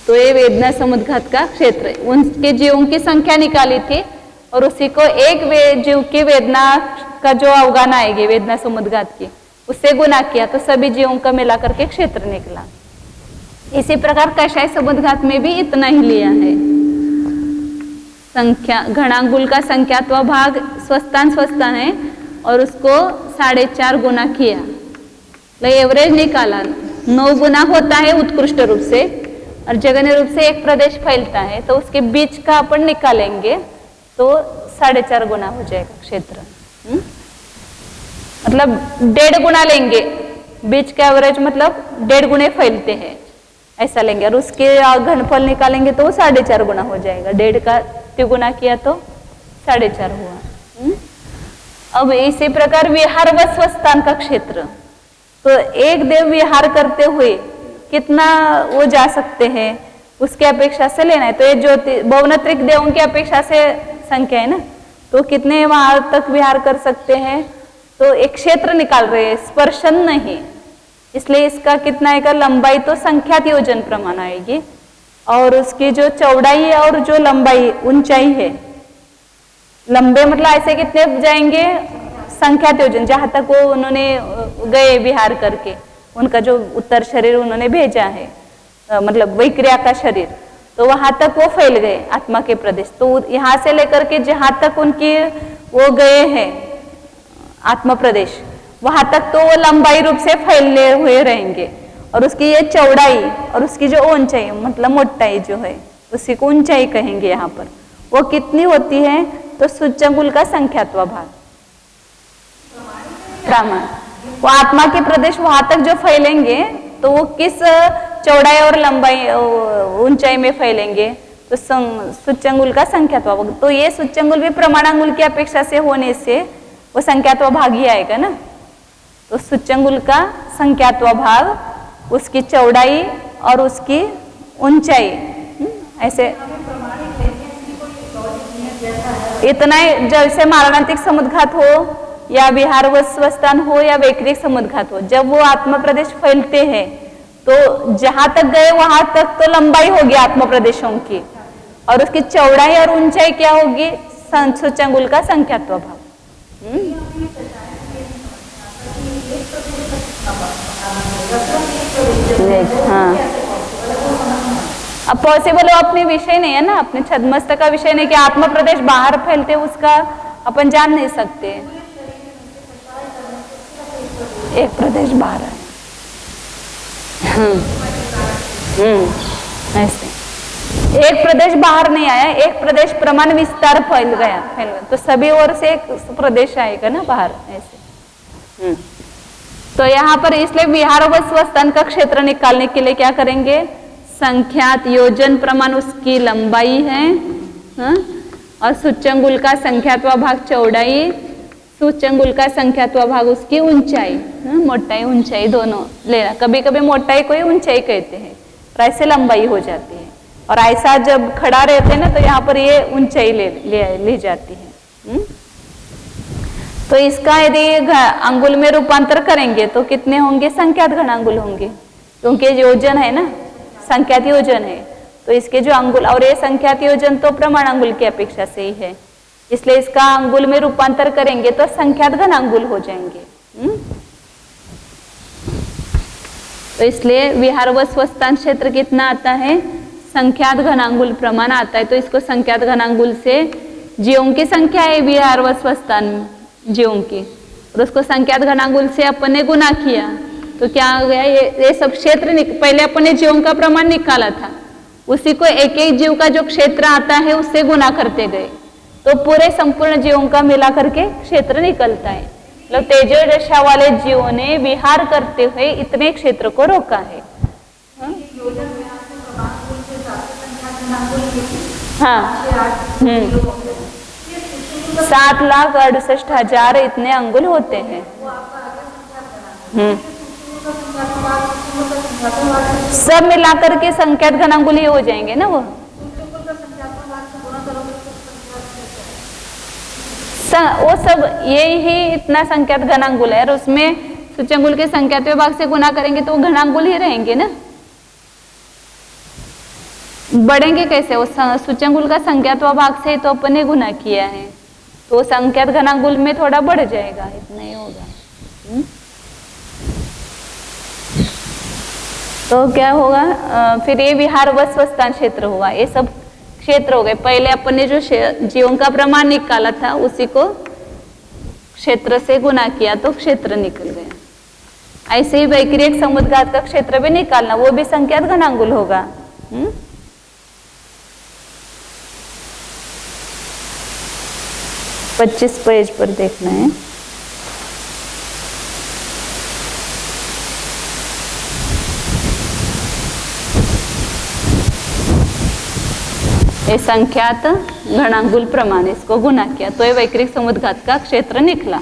तो ये वेदना समुद्घात का क्षेत्र है। उनके जीवों की संख्या निकाली थी और उसी को एक जीव की वेदना का जो अवगाना आएगी वेदना समुद्घात की उससे गुना किया तो सभी जीवों का मिलाकर के क्षेत्र निकला। इसी प्रकार कषाय समुद्घात में भी इतना ही लिया है। संख्या घनांगुल का संख्यात्व भाग स्वस्थान है और उसको 4.5 गुना किया, एवरेज निकाला 9 गुना होता है उत्कृष्ट रूप से और जघन्य रूप से एक प्रदेश फैलता है, तो उसके बीच का अपन निकालेंगे तो 4.5 गुना हो जाएगा क्षेत्र। मतलब 1.5 गुना लेंगे, बीच का एवरेज मतलब 1.5 गुने फैलते हैं ऐसा लेंगे, और उसके घनफल निकालेंगे तो 4.5 गुना हो जाएगा। 1.5 का तिगुना किया तो 4.5 हुआ। अब इसी प्रकार विहार व स्वस्थान का क्षेत्र, तो एक देव विहार करते हुए कितना वो जा सकते हैं उसके अपेक्षा से लेना है। तो ये ज्योति बहुनत्रिक देवों की अपेक्षा से संख्या है ना, तो कितने वहां तक विहार कर सकते हैं, तो एक क्षेत्र निकाल रहे हैं, स्पर्शन नहीं, इसलिए इसका कितना आएगा, लंबाई तो संख्यात योजन प्रमाण आएगी, और उसकी जो चौड़ाई है और जो लंबाई ऊंचाई है, लंबे मतलब ऐसे कितने जाएंगे, संख्यात योजन, जहां तक वो उन्होंने गए विहार करके, उनका जो उत्तर शरीर उन्होंने भेजा है, मतलब वैक्रिया का शरीर, तो वहां तक वो फैल गए आत्मा के प्रदेश। तो यहां से लेकर के जहां तक उनकी वो गए हैं आत्मा प्रदेश, वहां तक तो वो लंबाई रूप से फैले हुए रहेंगे, और उसकी ये चौड़ाई और उसकी जो ऊंचाई मतलब मोटाई जो है उसी को ऊंचाई कहेंगे। यहाँ पर वो कितनी होती है, तो सूच्यंगुल का संख्यात्व भाग प्रमाण, वो आत्मा के प्रदेश वहां तक जो फैलेंगे तो वो किस चौड़ाई और लंबाई ऊंचाई में फैलेंगे, तो सूच्यंगुल का संख्यात्व। तो ये सूच्यंगुल भी प्रमाणांगुल की अपेक्षा से होने से वो संख्यात्व भाग ही आएगा ना। तो सूच्यंगुल का संख्यात्व भाग, उसकी चौड़ाई और उसकी ऊंचाई, ऐसे इतना ही, जैसे मारणांतिक समुद्घात हो या विहार व स्वस्थान हो या वैक्रिक समुद्घात हो, जब वो आत्म प्रदेश फैलते हैं तो जहां तक गए वहां तक तो लंबाई होगी आत्म प्रदेशों की, और उसकी चौड़ाई और ऊंचाई क्या होगी, सूच्यंगुल का संख्यात्व भाग। हाँ, अब पॉसिबल वो अपने विषय नहीं है ना, अपने छद्मस्त का विषय नहीं कि आत्म प्रदेश बाहर फैलते, उसका अपन जान नहीं सकते। एक प्रदेश बाहर है, ऐसे एक प्रदेश बाहर नहीं आया, एक प्रदेश प्रमाण विस्तार फैल गया, तो सभी ओर से एक प्रदेश आएगा ना बाहर ऐसे। तो यहाँ पर इसलिए विहार व स्वस्थान का क्षेत्र निकालने के लिए क्या करेंगे, संख्यात योजन प्रमाण उसकी लंबाई है, और सूच्यंगुल का संख्यात्व भाग चौड़ाई, सूच्यंगुल का संख्यात्व भाग उसकी ऊंचाई, मोटाई ऊंचाई दोनों लेना। कभी कभी मोटाई को ही ऊंचाई कहते हैं, और ऐसे लंबाई हो जाती है, और ऐसा जब खड़ा रहते हैं ना तो यहाँ पर ये ऊंचाई ले जाती है। तो इसका यदि अंगुल में रूपांतर करेंगे तो कितने होंगे, संख्यात घनांगुल होंगे, क्योंकि योजन है ना, संख्यात योजन है, तो इसके जो अंगुल, और ये संख्यात योजन तो प्रमाण अंगुल की अपेक्षा से ही है, इसलिए इसका अंगुल में रूपांतर करेंगे तो संख्यात घनांगुल हो जाएंगे। तो इसलिए विहार व स्वस्थान क्षेत्र कितना आता है, संख्यात घनांगुल प्रमाण आता है। तो इसको संख्यात घनांगुल से जीवों की संख्या है विहार व स्वस्थान जीवों की, और उसको संख्यात घनांगुल से अपन ने गुना किया तो क्या हो गया, ये सब क्षेत्र पहले अपन ने जीवों का प्रमाण निकाला था, उसी को एक एक जीव का जो क्षेत्र आता है उससे गुना करते गए, तो पूरे संपूर्ण जीवों का मिला करके क्षेत्र निकलता है। मतलब तेजो दशा वाले जीवों ने विहार करते हुए इतने क्षेत्र को रोका है। हाँ, 7,68,000 इतने अंगुल होते हैं। सब मिलाकर के संख्यात घनांगुल ही हो जाएंगे ना वो सब ये ही इतना संख्यात घनांगुल है, और उसमें सूच्यंगुल के संख्यात विभाग से गुना करेंगे तो वो घनांगुल ही रहेंगे ना, बढ़ेंगे कैसे, वो सूच्यंगुल का संख्यात भाग से तो अपन ने गुना किया है, तो संख्यात घनांगुल में थोड़ा बढ़ जाएगा, इतना ही होगा। तो क्या होगा, फिर ये विहार व स्वस्थान क्षेत्र हुआ, ये सब क्षेत्र हो गए। पहले अपन ने जो जीवों का प्रमाण निकाला था उसी को क्षेत्र से गुना किया तो क्षेत्र निकल गया। ऐसे ही वैक्रियक समुद्घात का क्षेत्र भी निकालना, वो भी संख्यात घनांगुल होगा। 25 पेज पर देखना है। ये संख्यात घनांगुल प्रमाण, इसको गुना किया तो ये वैक्रिक समुद्घात का क्षेत्र निकला।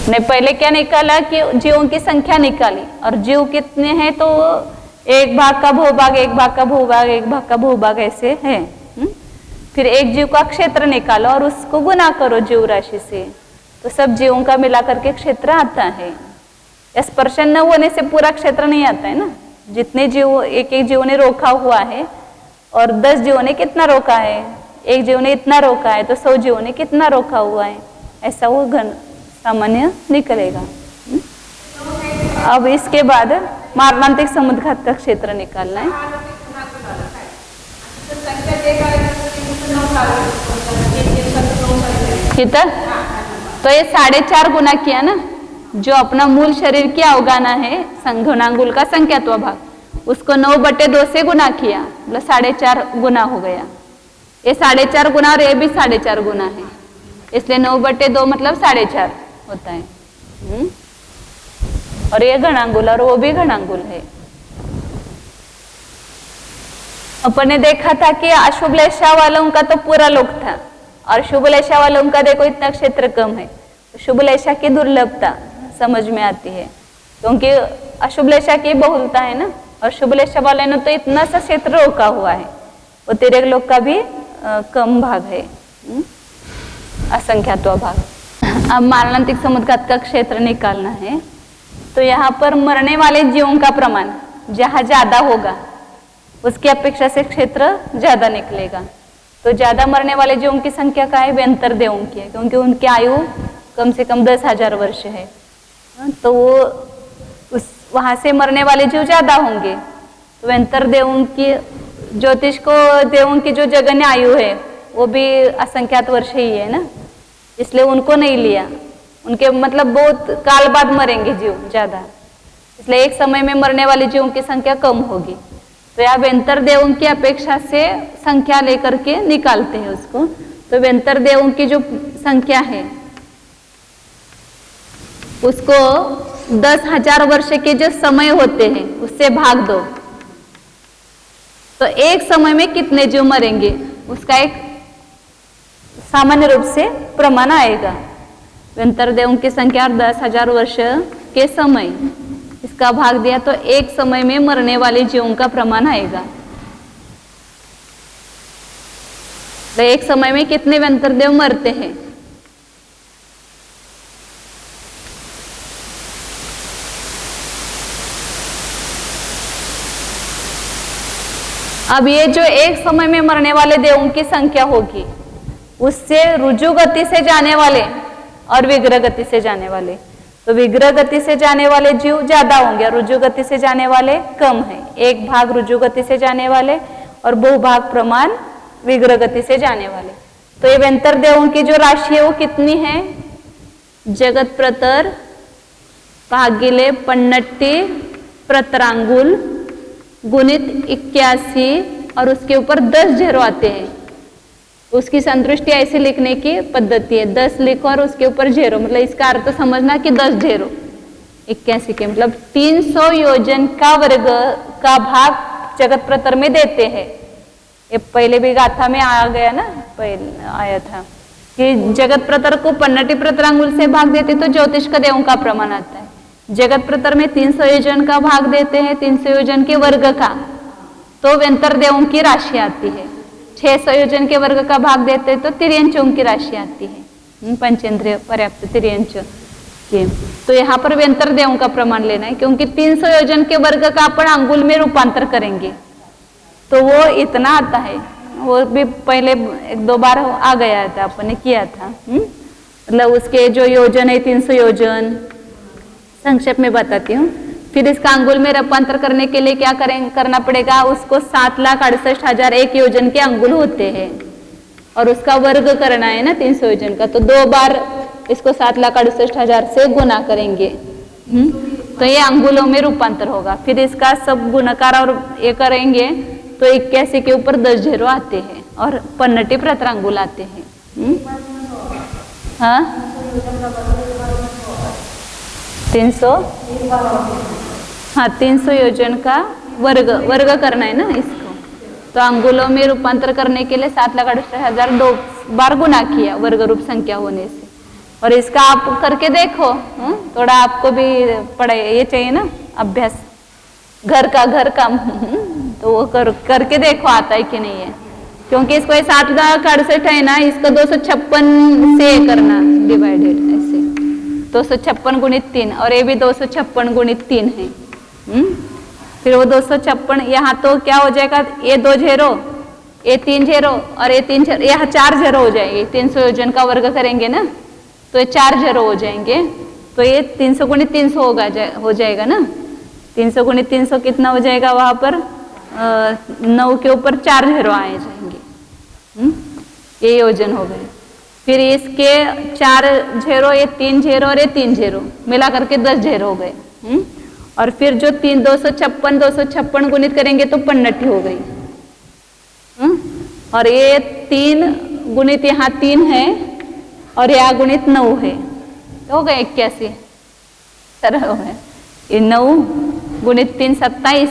ने पहले क्या निकाला कि जीवों की संख्या निकाली, और जीव कितने हैं तो एक भाग का भूभाग, एक भाग का भूभाग, एक भाग का भूभाग ऐसे है। फिर एक जीव का क्षेत्र निकालो और उसको गुना करो जीव राशि से, तो सब जीवों का मिला करके क्षेत्र आता है। स्पर्शन न होने से पूरा क्षेत्र नहीं आता है ना। जितने जीव एक एक जीव ने रोका हुआ है, और 10 जीवों ने कितना रोका है, एक जीव ने इतना रोका है, तो 100 जीवों ने कितना रोका हुआ है, ऐसा वो घन सामान्य निकलेगा। अब इसके बाद मारणांतिक समुद्घात का क्षेत्र निकालना है। तो ये 4.5 गुना किया ना, जो अपना मूल शरीर की अवगाना है घनांगुल का संख्यात्व भाग, उसको 9/2 से गुना किया, मतलब 4.5 गुना हो गया। ये 4.5 गुना और ये भी 4.5 गुना है, इसलिए 9/2 मतलब 4.5 होता है। और ये घनांगुल और वो भी घनांगुल है। अपन ने देखा था कि अशुभ लेशा वालों का तो पूरा लोक था, और शुभ लेशा वालों का देखो इतना क्षेत्र कम है। शुभ लेशा की दुर्लभता समझ में आती है, क्योंकि अशुभ लेशा की बहुलता है ना, और शुभ लेशा वाले ने तो इतना सा क्षेत्र रोका हुआ है। वो तिर्यक लोक का भी कम भाग है, असंख्यात्व भाग। अब मारणांतिक समुद्घात का क्षेत्र निकालना है। तो यहाँ पर मरने वाले जीवों का प्रमाण जहाँ ज्यादा होगा उसकी अपेक्षा से क्षेत्र ज्यादा निकलेगा। तो ज्यादा मरने वाले जीवों की संख्या का है, व्यंतर देवों की है, क्योंकि उनकी आयु कम से कम 10,000 वर्ष है। तो वो उस वहां से मरने वाले जीव ज्यादा होंगे। तो व्यंतर देवों की, ज्योतिष को देवों की जो जगन्य आयु है वो भी असंख्यात वर्ष ही है ना, इसलिए उनको नहीं लिया। उनके मतलब बहुत काल बाद मरेंगे जीव ज्यादा, इसलिए एक समय में मरने वाले जीवों की संख्या कम होगी। तो यहाँ व्यंतर देवों की अपेक्षा से संख्या लेकर के निकालते हैं उसको। तो व्यंतर देवों की जो संख्या है उसको 10,000 वर्ष के जो समय होते हैं उससे भाग दो, तो एक समय में कितने जीव मरेंगे उसका एक सामान्य रूप से प्रमाण आएगा। व्यंतर देवों की संख्या और 10,000 वर्ष के समय, इसका भाग दिया तो एक समय में मरने वाले जीवों का प्रमाण आएगा। तो एक समय में कितने व्यंतर देव मरते हैं। अब ये जो एक समय में मरने वाले देवों की संख्या होगी, उससे रुजु गति से जाने वाले और विग्रह गति से जाने वाले, तो विग्रह गति से जाने वाले जीव ज्यादा होंगे और रुजु गति से जाने वाले कम है। एक भाग रुजु गति से जाने वाले और बहुभाग प्रमाण विग्रह गति से जाने वाले। तो ये व्यंतर देवों की जो राशि है वो कितनी है, जगत प्रतर भागिले 52 प्रतरांगुल गुणित 81, और उसके ऊपर 10 0 आते हैं। उसकी संतुष्टि ऐसे लिखने की पद्धति है, 10 लिखो और उसके ऊपर 0, मतलब इसका अर्थ तो समझना कि 10 0 81 के मतलब 300 योजन का वर्ग का भाग जगत प्रतर में देते हैं। ये पहले भी गाथा में आ गया ना, पहले आया था कि जगत प्रतर को 52 प्रतरांगुल से भाग देते तो ज्योतिष का देवों का प्रमाण आता है। जगत प्रतर में 300 योजन का भाग देते हैं, 300 योजन के वर्ग का, तो व्यंतर देवों की राशि आती है। 600 योजन के वर्ग का भाग देते हैं तो तिर्यंचों की राशि आती है, पंचेंद्रिय पर्याप्त तिर्यंच के। तो यहाँ पर व्यंतर देवों का प्रमाण लेना है, क्योंकि 300 योजन के वर्ग का अपन अंगुल में रूपांतर करेंगे तो वो इतना आता है। वो भी पहले 1-2 बार आ गया था, अपन ने किया था। मतलब उसके जो योजन है 300 योजन, संक्षेप में बताती हूँ। फिर इसका अंगुल में रूपांतर करने के लिए क्या करना पड़ेगा, उसको 7,68,001 योजन के अंगुल होते हैं और उसका वर्ग करना है ना 300 योजन का, तो 2 बार इसको 7,68,000 से गुना करेंगे। तो ये अंगुलों में रूपांतर होगा। फिर इसका सब गुणाकार और ये करेंगे तो 81 के ऊपर 10 0 आते हैं और 15 प्रतरांगुल आते हैं। हाँ 300, हाँ 300 योजन का वर्ग करना है ना इसको। तो अंगुलों में रूपांतर करने के लिए 7,68,000 2 बार गुना किया वर्ग रूप संख्या होने से। और इसका आप करके देखो, थोड़ा आपको भी पढ़ाई ये चाहिए ना अभ्यास, घर का तो वो करके देखो आता है कि नहीं है। क्योंकि इसको 7,68 है ना, इसको 256 से करना डिवाइडेड ऐसे 256 गुणित 3 और ये भी 256 गुणित 3 है। फिर वो 256 यहाँ तो क्या हो जाएगा, ये 2 0 ये 3 0 और ये 3 0, यहाँ 4 0 हो जाएंगे। 300 योजन का वर्ग करेंगे ना तो ये 4 0 हो जाएंगे। तो ये 300 गुणित 300 हो जाएगा ना। 300 गुणित 300 कितना हो जाएगा, वहां पर 9 के ऊपर 4 0 आए जाएंगे। ये योजन हो गए। फिर इसके 4 0 ये 3 0 और ये 3 0 मिला करके 10 0 हो गए। और फिर जो 256 गुणित करेंगे तो 15 हो गई। और ये 3 गुणित यहाँ 3 है और यहाँ गुणित 9 है तो हो गए 81 सरल है। ये 9 गुणित 3 27,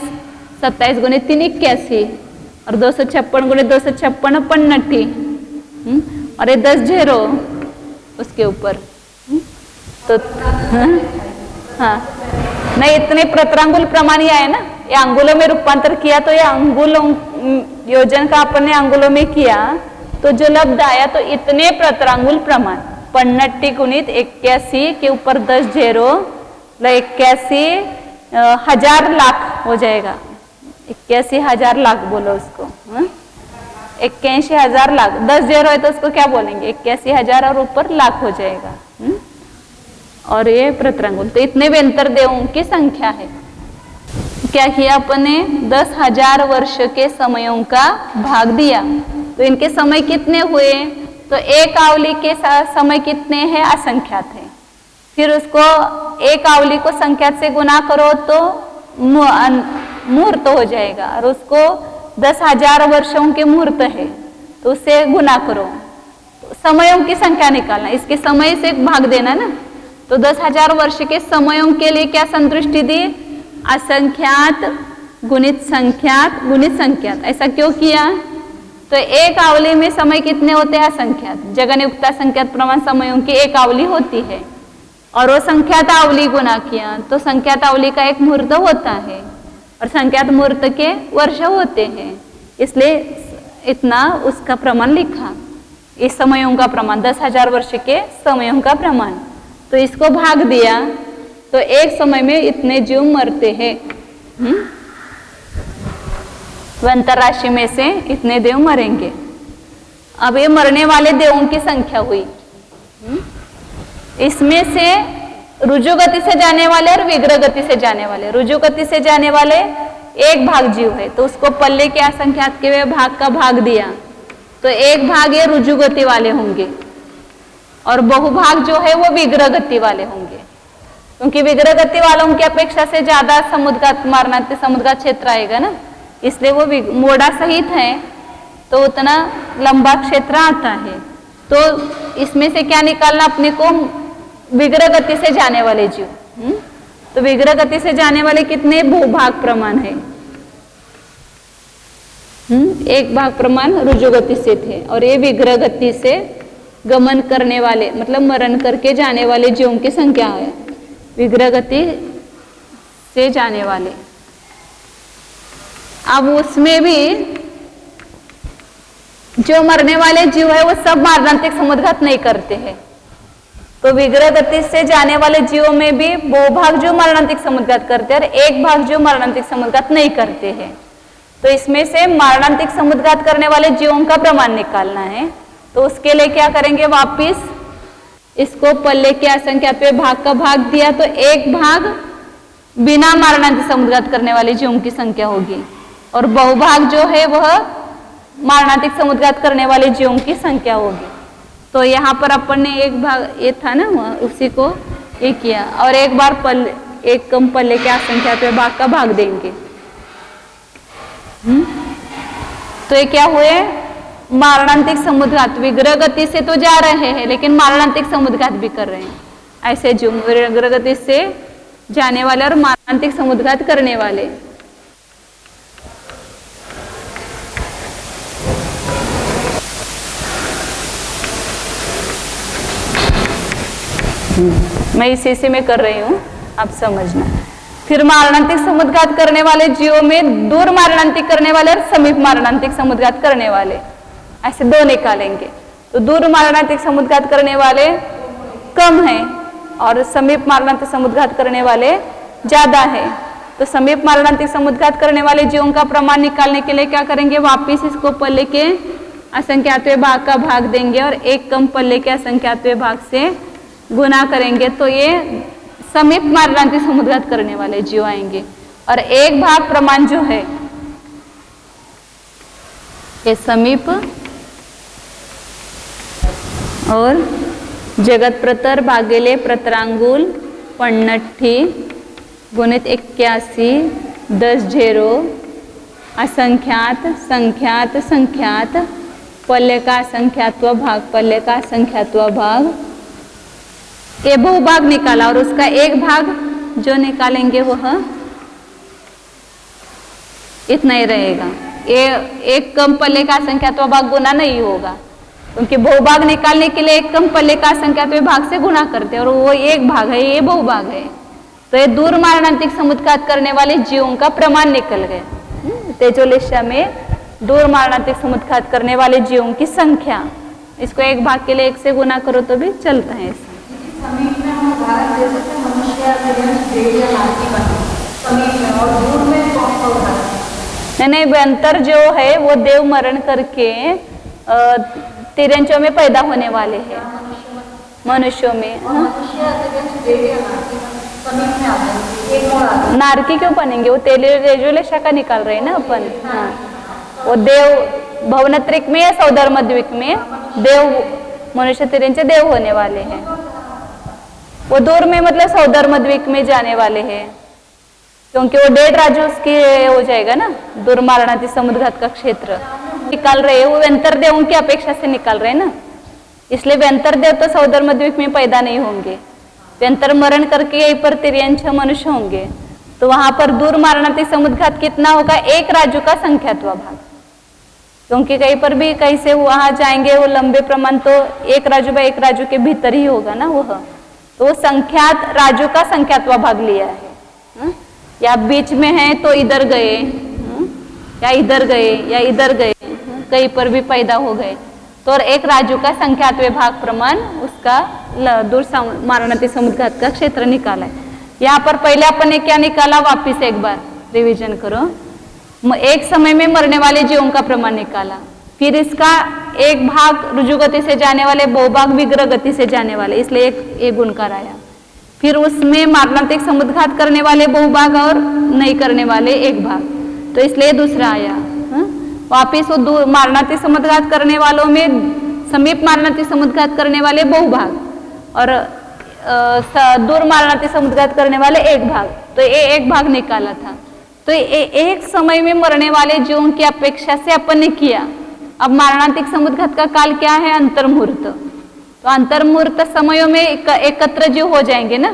27 गुणित 3 81 और 256 गुणित 256 15 और ये 10 0 उसके ऊपर। तो हाँ नहीं, इतने प्रतरांगुल प्रमाण ही आए ना। ये अंगुलों में रूपांतर किया तो ये अंगुलों योजन का अपने अंगुलों में किया तो जो लब्ध आया तो इतने प्रतरांगुल प्रमाण 15 गुणित 81 के ऊपर 10 0 81,000 लाख हो जाएगा। 81,000 लाख बोलो उसको, 81,000 लाख। 10 0 है तो उसको क्या बोलेंगे, 81,000 और ऊपर लाख हो जाएगा। और ये प्रतरांगुल। तो इतने व्यंतर देवों की संख्या है। क्या किया अपने 10,000 वर्ष के समयों का भाग दिया। तो इनके समय कितने हुए, तो एक आवली के समय कितने हैं, असंख्यात है। फिर उसको एक आवली को संख्यात से गुना करो तो मुहूर्त हो जाएगा और उसको 10,000 वर्षों के मुहूर्त है तो उससे गुना करो। तो समयों की संख्या निकालना, इसके समय से भाग देना ना। तो 10,000 वर्ष के समयों के लिए क्या संतुष्टि दी, असंख्यात गुणित संख्यात गुणित संख्यात। ऐसा क्यों किया, तो एक आवली में समय कितने होते हैं, असंख्यात। जगनयुक्ता संख्यात प्रमाण समयों की एक आवली होती है और वो संख्यात आवली गुना किया तो संख्यात आवली का एक मुहूर्त होता है और संख्यात मुहूर्त के वर्ष होते हैं, इसलिए इतना उसका प्रमाण लिखा। इस समयों का प्रमाण 10,000 वर्ष के समयों का प्रमाण। तो इसको भाग दिया तो एक समय में इतने जीव मरते हैं। व्यंतर राशि में से इतने देव मरेंगे। अब ये मरने वाले देवों की संख्या हुई। इसमें से रुजु गति से जाने वाले और विग्रह गति से जाने वाले। रुजु गति से जाने वाले एक भाग जीव है तो उसको पल्ले के असंख्यात के भाग का भाग दिया तो एक भाग ये रुजु गति वाले होंगे और बहुभाग जो है वो विग्रह गति वाले होंगे। क्योंकि विग्रह गति वालों की अपेक्षा से ज्यादा समुद्रघात मारणार्थ समुद्रघात क्षेत्र आएगा ना, इसलिए वो मोड़ा सहित है तो उतना लंबा क्षेत्र आता है। तो इसमें से क्या निकालना अपने को, विग्रह गति से जाने वाले जीव। तो विग्रह गति से जाने वाले कितने भूभाग प्रमाण है, एक भाग प्रमाण रुजु गति से थे और ये विग्रह गति से गमन करने वाले मतलब मरण करके जाने वाले जीवों की संख्या है। विग्रह गति से जाने वाले, अब उसमें भी जो मरने वाले जीव है वो सब मारणांतिक समुद्रघात नहीं करते हैं। तो विग्रह गति से जाने वाले जीवों में भी वो भाग जो मरणांतिक समुद्रघात करते हैं और एक भाग जो मरणांतिक समुद्रघात नहीं करते हैं। तो इसमें से मरणांतिक समुद्रघात करने वाले जीवों का प्रमाण निकालना है। तो उसके लिए क्या करेंगे, वापिस इसको पल्ले के असंख्यात पे भाग का भाग दिया तो एक भाग बिना मारणांतिक समुद्रघात करने वाले जीवों की संख्या होगी और बहुभाग जो है वह मारणांतिक समुद्रघात करने वाले जीवों की संख्या होगी। तो यहाँ पर अपन ने एक भाग ये था ना, उसी को ये किया और एक बार एक कम पल्ले के असंख्यात भाग का भाग देंगे। तो ये क्या हुए, मारणांतिक समुद्घात, विग्रह गति से तो जा रहे हैं लेकिन मारणांतिक समुद्घात भी कर रहे हैं। ऐसे जो विग्रह गति से जाने वाले और मारणांतिक समुद्घात करने वाले। मैं इसी में कर रही हूँ, आप समझना। फिर मारणांतिक समुद्घात करने वाले जीवों में दूर मारणांतिक करने वाले और समीप मारणांतिक समुद्घात करने वाले, ऐसे दो निकालेंगे। तो दूर मारणांतिक समुद्घात करने वाले कम है और समीप मारणांतिक समुद्घात करने वाले ज्यादा है। तो समीप मारणांतिक समुद्घात करने वाले जीवों का प्रमाण निकालने के लिए क्या करेंगे, वापिस इसको पल्ले के असंख्यातवें भाग का भाग देंगे और एक कम पल्ले के असंख्यातवें भाग से गुना करेंगे। तो ये समीप मारणांतिक समुद्घात करने वाले जीव आएंगे। और एक भाग प्रमाण जो है ये समीप और जगत प्रतर भागेले प्रतरांगुल 50 गुणित 81 10 0 असंख्यात संख्यात संख्यात पल्ले का असंख्यात्व भाग, पल्ले का असंख्यात्व भाग, ये बहुभाग निकाला और उसका एक भाग जो निकालेंगे वह इतना ही रहेगा। ये एक कम पल्ले का असंख्यात्व भाग गुना नहीं होगा, क्योंकि बहुभाग निकालने के लिए एक कम पल्ले का असंख्यात्व भाग से गुना करते हैं और वो एक भाग है, ये बहुभाग है। तो ये दूर मारणांतिक समुद्घात करने वाले जीवों का प्रमाण निकल गए। तेजोलिशा में दूर मारणांतिक समुद्घात करने वाले जीवों की संख्या, इसको एक भाग के लिए एक से गुना करो तो भी चलता है। समीप में हम उदाहरण दे सकते हैं, मनुष्य भेड़ या नारकी बने समीप में, और दूर में कौन सा उदाहरण? नहीं, व्यंतर जो है वो देव मरण करके तिरंचों में पैदा होने वाले हैं, मनुष्यों में। नारकी क्यों बनेंगे, वो तेजोलेशा का निकाल रहे हैं ना अपन। हाँ, वो देव भवनत्रिक में या सौधर्मद्विक में देव, मनुष्य तिरंचे देव होने वाले हैं। वो दूर में मतलब सौधर्मद्विक में जाने वाले हैं, क्योंकि वो 1.5 राज्य उसके हो जाएगा ना, दूर मारणांतिक समुद्घात का क्षेत्र निकाल रहे हैं। वो व्यंतर देवों की अपेक्षा से निकाल रहे हैं ना, इसलिए व्यंतर देव तो सौधर्मद्विक में पैदा नहीं होंगे, व्यंतर मरण करके यहीं पर तिर्यंश मनुष्य होंगे। तो वहां पर दूर मारणांतिक समुद्घात कितना होगा, 1 राज्य का संख्यात्व भाग, क्योंकि कहीं पर भी कहीं से वहां जाएंगे वो लंबे प्रमाण तो 1 राज्य बाय 1 राज्य के भीतर ही होगा ना वह। तो वो संख्यात राज्यों का संख्यात्व भाग लिया है। या बीच में है तो इधर गए, या इधर गए, या इधर गए, कहीं पर भी पैदा हो गए, तो और 1 राज्य का संख्यात्व भाग प्रमाण उसका दूर मारणांतिक समुद्घात का क्षेत्र निकाला है। यहाँ पर पहले अपन ने क्या निकाला, वापिस एक बार रिविजन करो। एक समय में मरने वाले जीवों का प्रमाण निकाला, फिर इसका एक भाग रुजु गति से जाने वाले, बहुभाग विग्रह गति से जाने वाले, इसलिए एक गुणकार आया। फिर उसमें मारणांतिक समुद्घात करने वाले बहुभाग और नहीं करने वाले एक भाग, तो इसलिए दूसरा आया। वापिस वो मारणांतिक समुद्घात करने वालों में समीप मारणांतिक समुद्घात करने वाले बहुभाग और दूर मारणांतिक समुद्घात करने वाले एक भाग, तो ये एक भाग निकाला था। तो एक समय में मरने वाले जीवों की अपेक्षा से अपन ने किया। अब मारणांतिक समुद्घात का काल क्या है, अंतर्मुहूर्त। तो अंतर्मुहूर्त समयों में एकत्र जीव हो जाएंगे ना,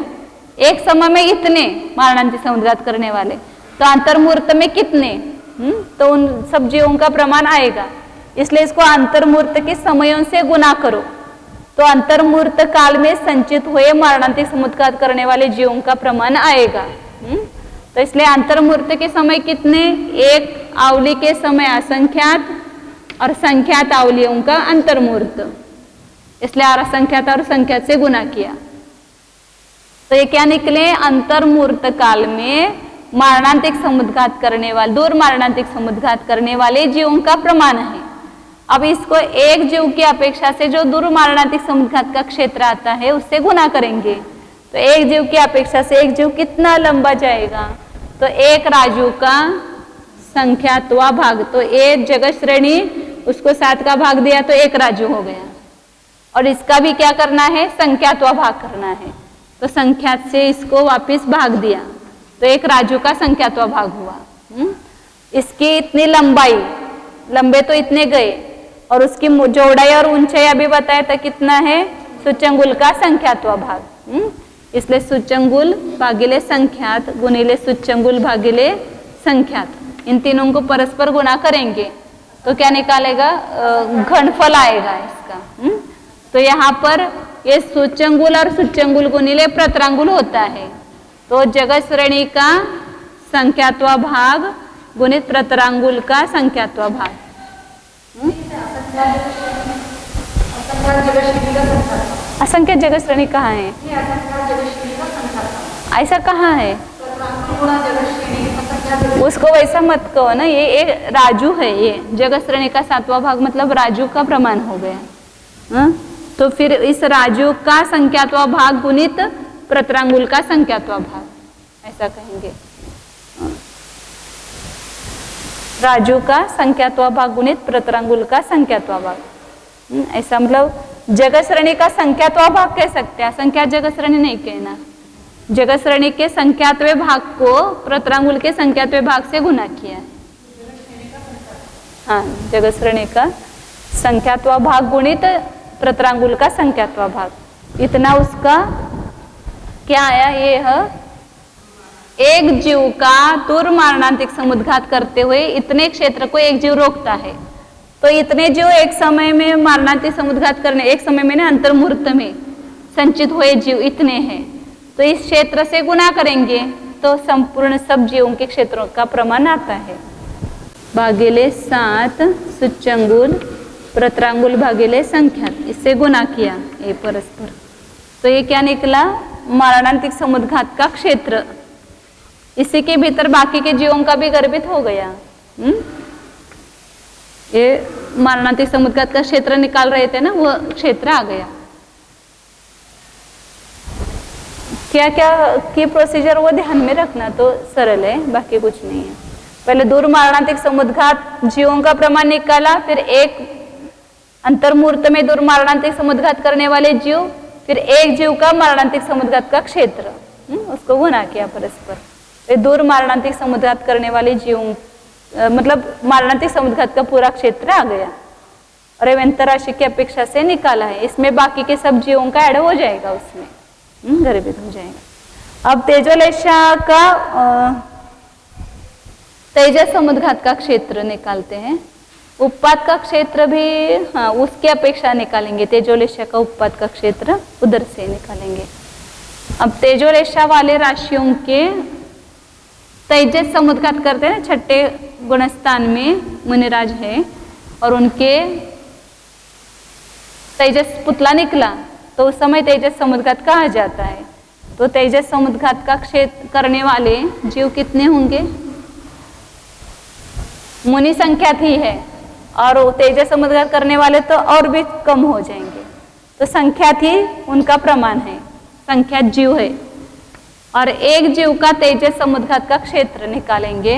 एक समय में इतने मारणांतिक समुद्घात करने वाले, तो अंतर्मुहूर्त में कितने, तो उन सब जीवों का प्रमाण आएगा। इसलिए इसको अंतर्मुहूर्त के समयों से गुना करो, तो अंतर्मुहूर्त काल में संचित हुए मारणांतिक समुद्घात करने वाले जीवों का प्रमाण आएगा। तो इसलिए अंतर्मुहूर्त के समय कितने, एक आवली के समय असंख्यात और संख्यात आवलियों का अंतर्मुहूर्त, इसलिए असंख्यात और संख्यात से गुना किया। तो ये क्या निकले, अंतर्मुहूर्त काल में मारणांतिक समुद्घात करने वाले, दूर मारणांतिक समुद्घात करने वाले जीवों का प्रमाण है। अब इसको एक जीव की अपेक्षा से जो दूर मारणांतिक समुद्घात का क्षेत्र आता है उससे गुना करेंगे, तो एक जीव की अपेक्षा से एक जीव कितना लंबा जाएगा, तो 1 राजू का संख्यात्वा भाग, तो एक जगत श्रेणी उसको 7 का भाग दिया तो 1 राजू हो गया। और इसका भी क्या करना है, संख्यात्वा भाग करना है। तो संख्यात से इसको वापस भाग दिया तो एक राजू का संख्यात्वा भाग हुआ। इसकी इतनी लंबाई, लंबे तो इतने गए, और उसकी चौड़ाई और ऊंचाई अभी बताया था कितना है, सूच्यंगुल का संख्यात्वा भाग। इसलिए सूच्यंगुल भागिले संख्यात गुणिले सूच्यंगुल भागिले संख्यात, इन तीनों को परस्पर गुणा करेंगे तो क्या निकालेगा, घनफल आएगा इसका। तो यहाँ पर ये सूच्यंगुल और सूच्यंगुल गुणिले प्रतरांगुल होता है। तो जगत श्रेणी का संख्यात्वा भाग गुणित प्रतरांगुल का संख्यात्वा भाग। असंख्य जगत श्रेणी कहाँ है, ऐसा कहाँ है, उसको वैसा मत कहो ना, ये एक राजू है, ये जगत श्रेणी का 7वां भाग मतलब राजू का प्रमाण हो गया। तो फिर इस राजू का संख्यात्वा भाग गुणित प्रतरांगुल का संख्यात्वा भाग, ऐसा कहेंगे। राजू का संख्यात्वा भाग गुणित प्रतरांगुल का संख्यात्वा भाग, ऐसा मतलब जगत श्रेणी का संख्यात्वा भाग कह सकते हैं, संख्या जगत श्रेणी नहीं कहना। जगत श्रेणी के संख्यात्वे भाग को प्रतरांगुल के संख्यात्वे भाग से गुना किया है। हाँ, जगत श्रेणी का संख्यात्वा भाग गुणित प्रतरांगुल का संख्यात्वा भाग, इतना उसका क्या आया, ये है एक जीव का दुर्मारणांतिक समुद्घात करते हुए इतने क्षेत्र को एक जीव रोकता है। तो इतने जीव एक समय में मारणांतिक समुद्घात करने, एक समय में ना अंतर मुहूर्त में संचित हुए जीव इतने हैं, तो इस क्षेत्र से गुना करेंगे तो संपूर्ण सब जीवों के क्षेत्रों का प्रमाण आता है। भागिले 7 सूच्यंगुल प्रतरांगुल भागिले संख्यात, इससे गुना किया ये परस्पर, तो ये क्या निकला, मारणांतिक समुद्घात का क्षेत्र। इसी के भीतर बाकी के जीवों का भी गर्भित हो गया। ये मारणांतिक समुद्घात का क्षेत्र निकाल रहे थे ना, वो क्षेत्र आ गया। क्या क्या की प्रोसीजर वो ध्यान में रखना तो सरल है, बाकी कुछ नहीं है। पहले दूर मारणांतिक समुद्घात जीवों का प्रमाण निकाला, फिर एक अंतर्मुहूर्त में दूर मारणांतिक समुद्घात करने वाले जीव, फिर एक जीव का मारणांतिक समुद्घात का क्षेत्र, उसको गुना किया परस्पर। दूर मारणांतिक समुद्घात करने वाले जीवों मतलब मारणांतिक समुद्घात का पूरा क्षेत्र आ गया, और अंतर राशि की अपेक्षा से निकाला है। इसमें बाकी के सब जीवों का ऐड हो जाएगा, उसमें गर्भित हो जाएगा। अब तेजोलेशा का तेजस समुद्घात का क्षेत्र निकालते हैं। उत्पाद का क्षेत्र भी हाँ उसकी अपेक्षा निकालेंगे, तेजोलेशा का उत्पाद का क्षेत्र उधर से निकालेंगे। अब तेजोलेशा वाले राशियों के तेजस समुद्घात करते हैं, छठे गुणस्थान में मुनिराज है और उनके तेजस पुतला निकला, तो उस समय तेजस समुद्घात कहा जाता है। तो तेजस समुद्घात का क्षेत्र करने वाले जीव कितने होंगे, मुनि संख्यात ही है, और तेजस समुद्घात करने वाले तो और भी कम हो जाएंगे। तो संख्यात ही उनका प्रमाण है, संख्यात जीव है, और एक जीव का तेजस समुद्घात का क्षेत्र निकालेंगे।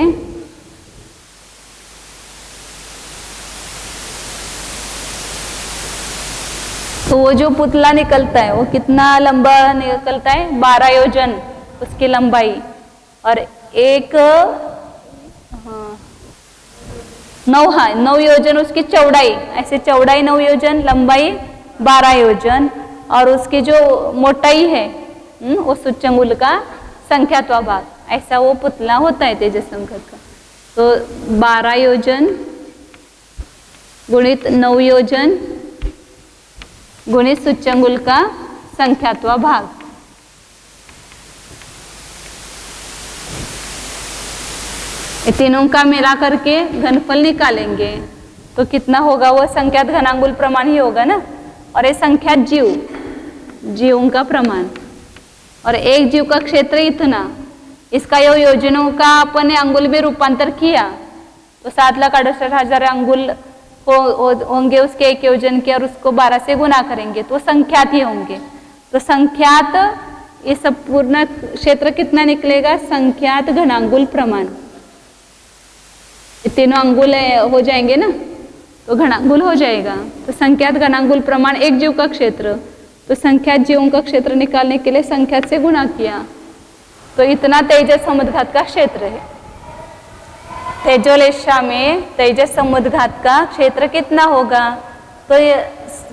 तो वो जो पुतला निकलता है वो कितना लंबा निकलता है, 12 योजन उसकी लंबाई, और एक 9 योजन उसकी चौड़ाई, ऐसे चौड़ाई 9 योजन, लंबाई 12 योजन, और उसकी जो मोटाई है वो सूच्यंगुल का संख्यात्वा भाग, ऐसा वो पुतला होता है तेजस समुद्घात का। तो 12 योजन गुणित 9 योजन गुणित सूच्यंगुल का संख्यात्वा भाग। ये तीनों का मिला करके घनफल निकालेंगे तो कितना होगा, वो संख्यात घनांगुल प्रमाण ही होगा ना, और ये संख्यात जीवों का प्रमाण, और एक जीव का क्षेत्र इतना, इसका यो योजनों का अपने अंगुल में रूपांतर किया तो 7,68,000 अंगुल होंगे उसके एक योजन के, और उसको 12 से गुना करेंगे तो संख्यात ही होंगे। तो संख्यात ये सब पूर्ण क्षेत्र कितना निकलेगा, संख्यात घनांगुल प्रमाण, तीनों अंगुल हो जाएंगे ना, तो घनांगुल हो जाएगा। तो संख्यात घनांगुल प्रमाण एक जीव का क्षेत्र, तो संख्यात जीवों का क्षेत्र निकालने के लिए संख्यात से गुणा किया, तो इतना तेजस समुद्घात का क्षेत्र है। तेजोलेशा में तेजस समुद्घात का क्षेत्र कितना होगा? तो ये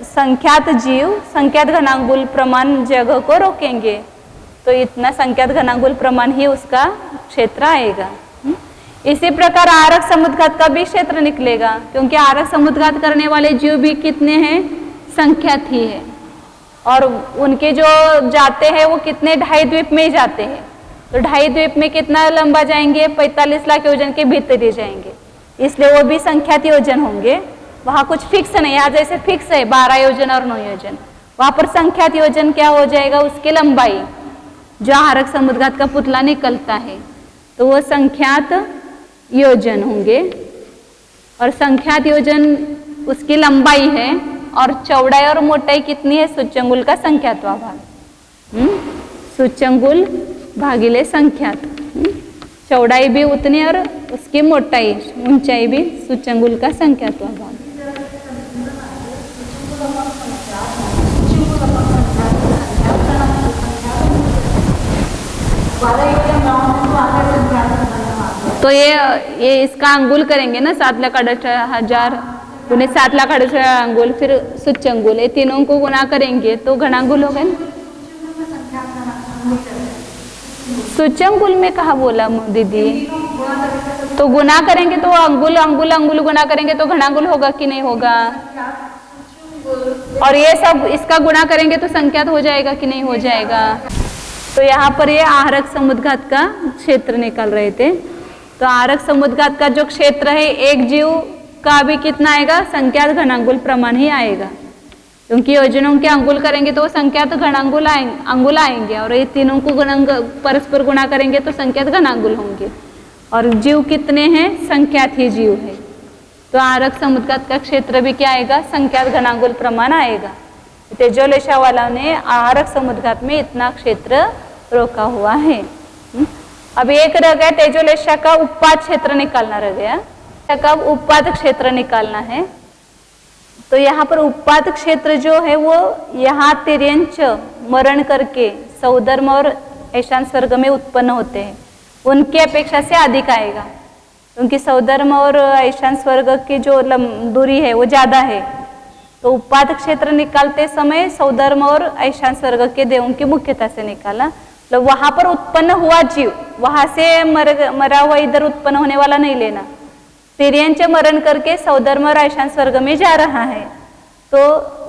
संख्यात जीव संख्यात घनांगुल प्रमाण जगह को रोकेंगे, तो इतना संख्यात घनांगुल प्रमाण ही उसका क्षेत्र आएगा। इसी प्रकार आरक समुद्घात का भी क्षेत्र निकलेगा, क्योंकि आरक समुद्घात करने वाले जीव भी कितने हैं? संख्यात ही है, और उनके जो जाते हैं वो कितने 2.5 द्वीप में ही जाते हैं, तो 2.5 द्वीप में कितना लंबा जाएंगे? 45 लाख योजन के भीतर ही जाएंगे, इसलिए वो भी संख्यात योजन होंगे। वहाँ कुछ फिक्स नहीं, यहाँ जैसे फिक्स है 12 योजन और 9 योजन, वहाँ पर संख्यात योजन क्या हो जाएगा? उसकी लंबाई, जो आरक समुद्घात का पुतला निकलता है तो वो संख्यात योजन होंगे, और संख्यात योजन उसकी लंबाई है, और चौड़ाई और मोटाई कितनी है? सूच्यंगुल का संख्यात्वा भाग, सूच्यंगुल भागिले संख्यात, चौड़ाई भी उतनी और उसकी मोटाई ऊंचाई भी सूच्यंगुल का संख्यात्वा भाग। तो ये इसका अंगुल करेंगे ना, 7,68,000 गुने 7,68,000 अंगुल, फिर सूच्यंगुल, ये तीनों को गुना करेंगे तो घनांगुल हो गए ना। सूच्यंगुल में कहा बोला दीदी? तो गुना करेंगे तो अंगुल अंगुल अंगुल गुना करेंगे तो घनांगुल होगा कि नहीं होगा? और ये सब इसका गुना करेंगे तो संख्यात हो जाएगा कि नहीं हो जाएगा? तो यहाँ पर ये आरक समुद्घात का क्षेत्र निकाल रहे थे, तो आरक समुद्घात का जो क्षेत्र है एक जीव का भी कितना आएगा? संख्यात घनांगुल प्रमाण ही आएगा, क्योंकि योजनों के अंगुल करेंगे तो वो संख्यात घनांगुल अंगुल आएंगे, और ये तीनों को परस्पर गुणा करेंगे तो संख्यात घनांगुल होंगे, और जीव कितने हैं? संख्यात ही जीव है। तो आरक समुद्घात का क्षेत्र भी क्या आएगा? संख्यात घनांगुल प्रमाण आएगा। तेजोलेशा वाला ने आरक समुद्घात में इतना क्षेत्र रोका हुआ है। अब एक रह गया तेजोलेशा का उत्पाद क्षेत्र निकालना रह गया, कब उत्पाद क्षेत्र निकालना है। तो यहाँ पर उत्पाद क्षेत्र जो है वो यहाँ तिर्यंच मरण करके सौधर्म और ऐशांश वर्ग में उत्पन्न होते हैं, उनकी अपेक्षा से अधिक आएगा, क्योंकि सौधर्म और ऐशांश वर्ग की जो दूरी है वो ज्यादा है। तो उत्पाद क्षेत्र निकालते समय सौधर्म और ऐशांश वर्ग के देवों की मुख्यता से निकाला, मतलब वहां पर उत्पन्न हुआ जीव, वहां से मरा हुआ इधर उत्पन्न होने वाला नहीं लेना। तिर्यंच मरण करके सौधर्म और ऐशांश वर्ग में जा रहा है, तो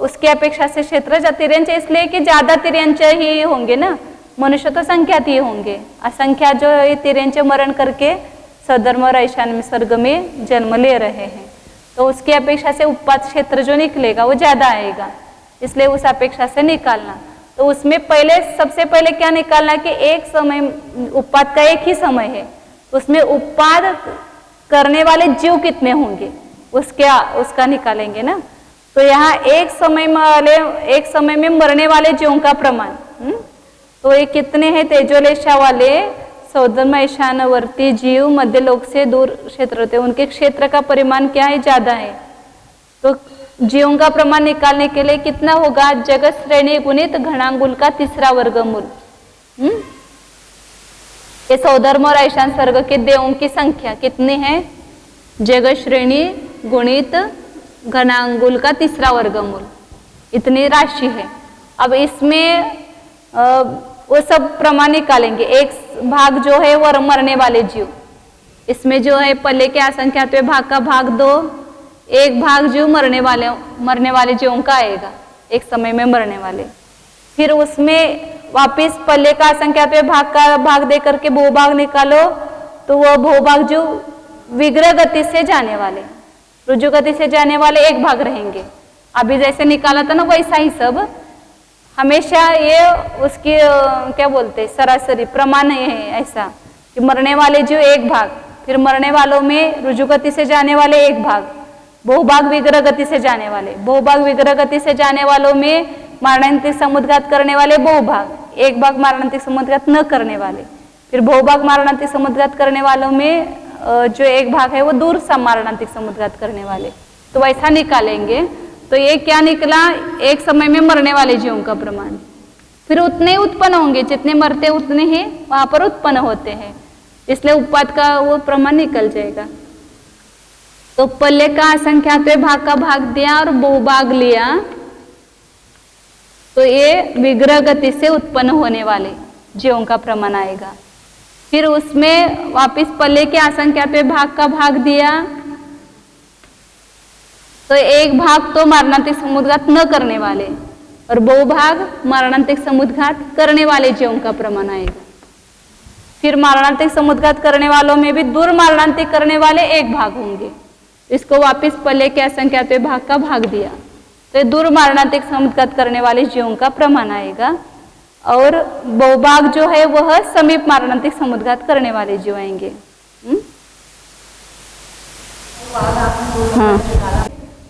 उसकी अपेक्षा से क्षेत्र तिर्यंच इसलिए कि ज्यादा तिर्यंच ही होंगे ना, मनुष्य तो संख्यात ही होंगे, असंख्या जो तिर्यंच मरण करके सौधर्म और ऐशांश वर्ग में जन्म ले रहे हैं, तो उसकी अपेक्षा से उत्पाद क्षेत्र जो निकलेगा वो ज्यादा आएगा, इसलिए उस अपेक्षा से निकालना। तो उसमें पहले सबसे पहले क्या निकालना कि एक समय उत्पाद का एक ही समय है, उसमें उत्पाद करने वाले जीव कितने होंगे उसका निकालेंगे ना। तो यहाँ एक समय में मरने वाले जीवों का प्रमाण, तो ये कितने हैं? तेजोलेशा वाले सौधर्म ईशानवर्ती जीव मध्यलोक से दूर क्षेत्र होते, उनके क्षेत्र का परिमाण क्या है? ज्यादा है। तो जीवों का प्रमाण निकालने के लिए कितना होगा? जगत श्रेणी गुणित घनांगुल का तीसरा वर्गमूल। ये सौधर्म और ऐशांश वर्ग के देवों की संख्या कितनी है? जगत श्रेणी गुणित घनांगुल का तीसरा वर्गमूल, इतनी राशि है। अब इसमें वो सब प्रमाण निकालेंगे। एक भाग जो है वो मरने वाले जीव, इसमें जो है पल्ले के असंख्यात्वे भाग का भाग 2, एक भाग जीव मरने वाले जीवों का आएगा, एक समय में मरने वाले। फिर उसमें वापिस पल्ले का असंख्यात्वे भाग का भाग दे करके भूभाग निकालो, तो वो भूभाग जो विग्रह गति से जाने वाले, रुजु गति से जाने वाले एक भाग रहेंगे। अभी जैसे निकाला था ना वैसा ही सब, हमेशा ये उसकी क्या बोलते हैं सरासरी प्रमाण है ऐसा कि मरने वाले जो एक भाग, फिर मरने वालों में रुजु गति से जाने वाले एक भाग, बहुभाग विग्रह गति से जाने वाले, बहुभाग विग्रह गति से जाने वालों में मारणांतिक समुद्घात करने वाले बहुभाग, एक भाग मारणांतिक समुद्घात न करने वाले, फिर बहुभाग मारणांतिक समुद्घात करने वालों में जो एक भाग है वो दूर मारणांतिक समुद्घात करने वाले, तो वैसा निकालेंगे तो ये क्या निकला, एक समय में मरने वाले जीवों का प्रमाण। फिर उतने ही उत्पन्न होंगे, जितने मरते उतने ही वहां पर उत्पन्न होते हैं, इसलिए उत्पाद का वो प्रमाण निकल जाएगा। तो पल्ले का असंख्यात्वे भाग का भाग दिया और बहुभाग लिया, तो ये विग्रह गति से उत्पन्न होने वाले जीवों का प्रमाण आएगा। फिर उसमें वापिस पल्ले के असंख्यात्वे भाग का भाग दिया, तो एक भाग तो मरणांतिक समुद्घात न करने वाले और बहुभाग मरणांतिक समुद्घात करने वाले जीवों का प्रमाण आएगा। फिर मरणांतिक समुद्घात करने वालों में भी दुर्मरणांतिक करने वाले एक भाग होंगे, इसको वापिस पल्ले के असंख्यात्वे भाग का भाग दिया, तो दुर्मरणांतिक समुद्घात करने वाले जीवों का प्रमाण आएगा। और बहुभाग जो है वह समीप मरणांतिक समुद्घात करने वाले जीव आएंगे। हाँ,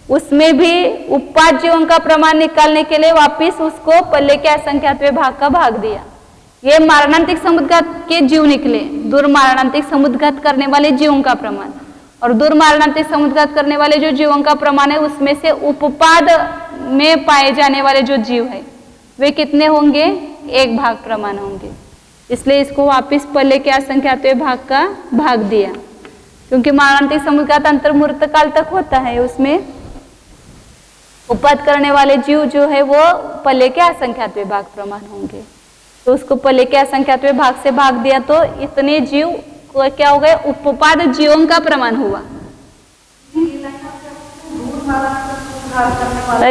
उसमें भी उत्पाद जीवों का प्रमाण निकालने के लिए वापिस उसको पल्ले के असंख्यात्वे भाग का भाग दिया। ये मरणांतिक समुद्घात के जीव निकले, दुर्मरणांतिक समुद्घात करने वाले जीवों का प्रमाण, और दुर्मरणांतिक समुद्घात करने वाले जो जीवों का प्रमाण है उसमें से उपपाद में पाए जाने वाले जो जीव है वे कितने होंगे, एक भाग प्रमाण होंगे, इसलिए इसको वापिस पल्ले के असंख्यात्वे भाग का भाग दिया। क्योंकि मरणांतिक समुद्घात अंतर्मुहूर्त काल तक होता है, उसमें उपपाद करने वाले जीव जो है वो पल्ले के असंख्यात्वे भाग प्रमाण होंगे, तो उसको पल्ले के असंख्यात्वे भाग से भाग दिया, तो इतने जीव को क्या हो गए, उपपाद जीवों का प्रमाण हुआ।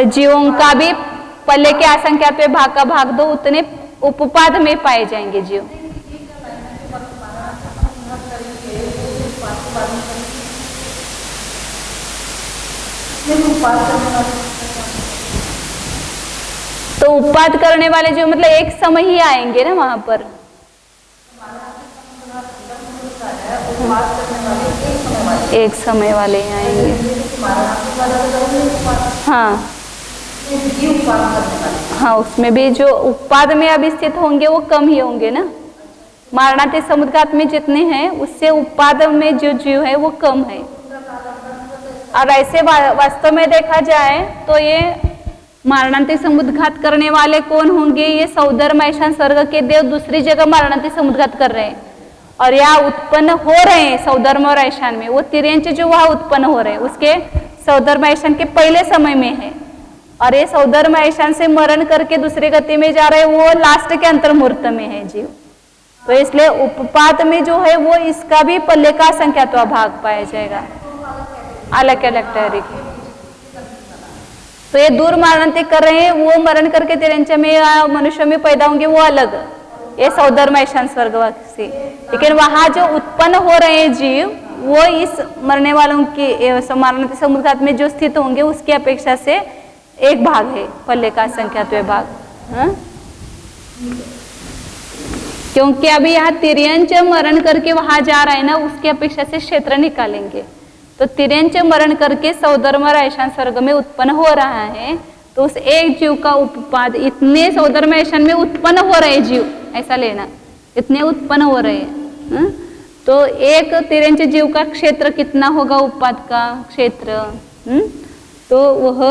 जीवों का भी पल्ले के असंख्यात्वे भाग का भाग दो, उतने उपपाद में पाए जाएंगे जीव। तो उत्पाद करने वाले जो मतलब एक समय ही आएंगे ना वहां पर, एक समय वाले ही आएंगे। हाँ हाँ, उसमें भी जो उत्पाद में अब स्थित होंगे वो कम ही होंगे ना। मरणांतिक समुद्घात में जितने हैं उससे उत्पाद में जो जीव है वो कम है। और ऐसे वास्तव में देखा जाए तो ये मरणांतिक समुद्घात करने वाले कौन होंगे, ये सौधर्म ऐशान स्वर्ग के देव दूसरी जगह मरणांतिक समुद्घात कर रहे हैं और यहाँ उत्पन्न हो रहे हैं सौधर्म और ऐशान में। वो तिर्यंच जो वहां उत्पन्न हो रहे हैं उसके सौधर्म ऐशान के पहले समय में है, और ये सौधर्म ऐशान से मरण करके दूसरी गति में जा रहे हैं वो लास्ट के अंतर्मुहूर्त में है जीव। तो इसलिए उपपात में जो है वो इसका भी पल्ले का संख्यात्वा भाग पाया जाएगा, अलग अलग टहरी के। तो ये दूर मरणांतिक कर रहे हैं, वो मरण करके तिरंच में मनुष्य में पैदा होंगे वो अलग, ये सौधर्म ऐशान स्वर्गवासी। लेकिन वहां जो उत्पन्न हो रहे हैं जीव वो इस मरने वालों की मरणांतिक समुद्घात में जो स्थित होंगे उसकी अपेक्षा से एक भाग है पल्ले का संख्यात्वे भाग। हाँ? क्योंकि अभी यहाँ तिर्यंच मरण करके वहां जा रहा है ना, उसकी अपेक्षा से क्षेत्र निकालेंगे। तो तिर्यंच मरण करके सौधर्म और ऐशान स्वर्ग में उत्पन्न हो रहा है, तो उस एक जीव का उपपाद इतने सौधर्म ऐशान में उत्पन्न हो रहे जीव, ऐसा लेना, इतने उत्पन्न हो रहे हैं। तो एक तिर्यंच जीव का क्षेत्र कितना होगा उपपाद का क्षेत्र, तो वह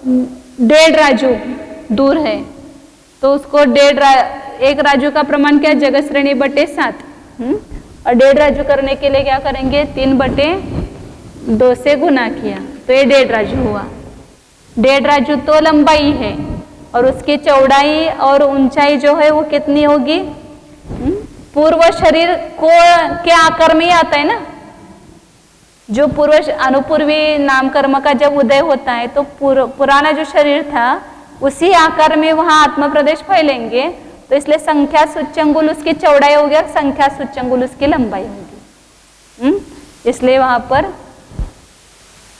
1.5 राजू दूर है, तो उसको 1 राजू का प्रमाण क्या, जगत श्रेणी बटे 7, और 1.5 राजू करने के लिए क्या करेंगे, 3/2 से गुना किया, तो ये 1.5 राजू हुआ। 1.5 राजू तो लंबाई है और उसकी चौड़ाई और ऊंचाई जो है वो कितनी होगी, पूर्व शरीर को के आकार में ही आता है ना। जो पूर्व अनुपूर्वी नामकर्म का जब उदय होता है तो पुराना जो शरीर था उसी आकार में वहां आत्म प्रदेश फैलेंगे, तो इसलिए संख्या सूच्यंगुल उसकी चौड़ाई होगी और संख्या सूच्यंगुल उसकी लंबाई होगी। इसलिए वहां पर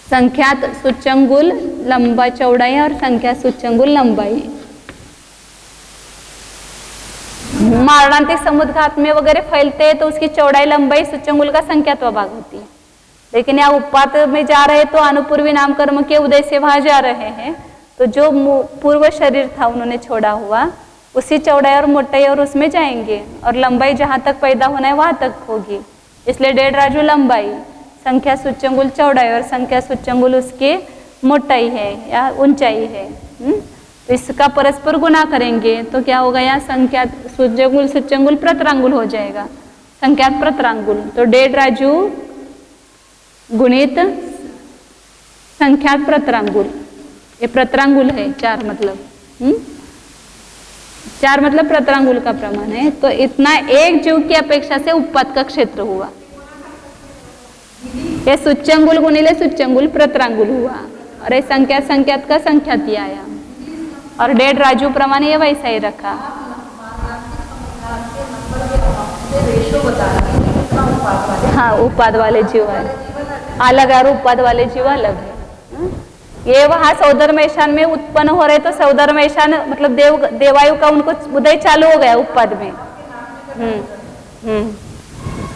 संख्यात सूच्यंगुल लंबा चौड़ाई और संख्या सूच्यंगुल लंबाई। मरणांतिक समुद्घात में वगैरह फैलते हैं तो उसकी चौड़ाई लंबाई सूच्यंगुल का संख्यात्व भाग होती है। लेकिन यहाँ उपपात में जा रहे तो अनुपूर्वी नामकर्म के उदय से वहां जा रहे हैं, तो जो पूर्व शरीर था उन्होंने छोड़ा हुआ उसी चौड़ाई और मोटाई और उसमें जाएंगे, और लंबाई जहां तक पैदा होना है वहां तक होगी, इसलिए 1.5 राजू लंबाई, संख्या सूच्यंगुल चौड़ाई और संख्या सूच्यंगुल उसकी मोटाई है या ऊंचाई है। तो इसका परस्पर गुना करेंगे तो क्या होगा, यहाँ संख्या सूच्यंगुल प्रतरांगुल हो जाएगा, संख्यात प्रतरांगुल। तो 1.5 राजू गुणित संख्यात प्रतरांगुल, ये प्रतरांगुल है 4 मतलब 4 मतलब प्रतरांगुल का प्रमाण है। तो इतना एक जीव की अपेक्षा से उपपाद का क्षेत्र हुआ। ये सूच्यंगुल गुणिले सूच्यंगुल प्रतरांगुल हुआ और ये संख्यात का संख्याती आया और 1.5 राजू प्रमाण ये वैसा ही रखा। हाँ, उपपाद वाले जीव है अलग और उपपाद वाले जीव अलग है। ये वहाँ सौधर्मैशान में उत्पन्न हो रहे तो सौधर्मैशान मतलब देवायु का उनको उदय चालू हो गया उपपाद में।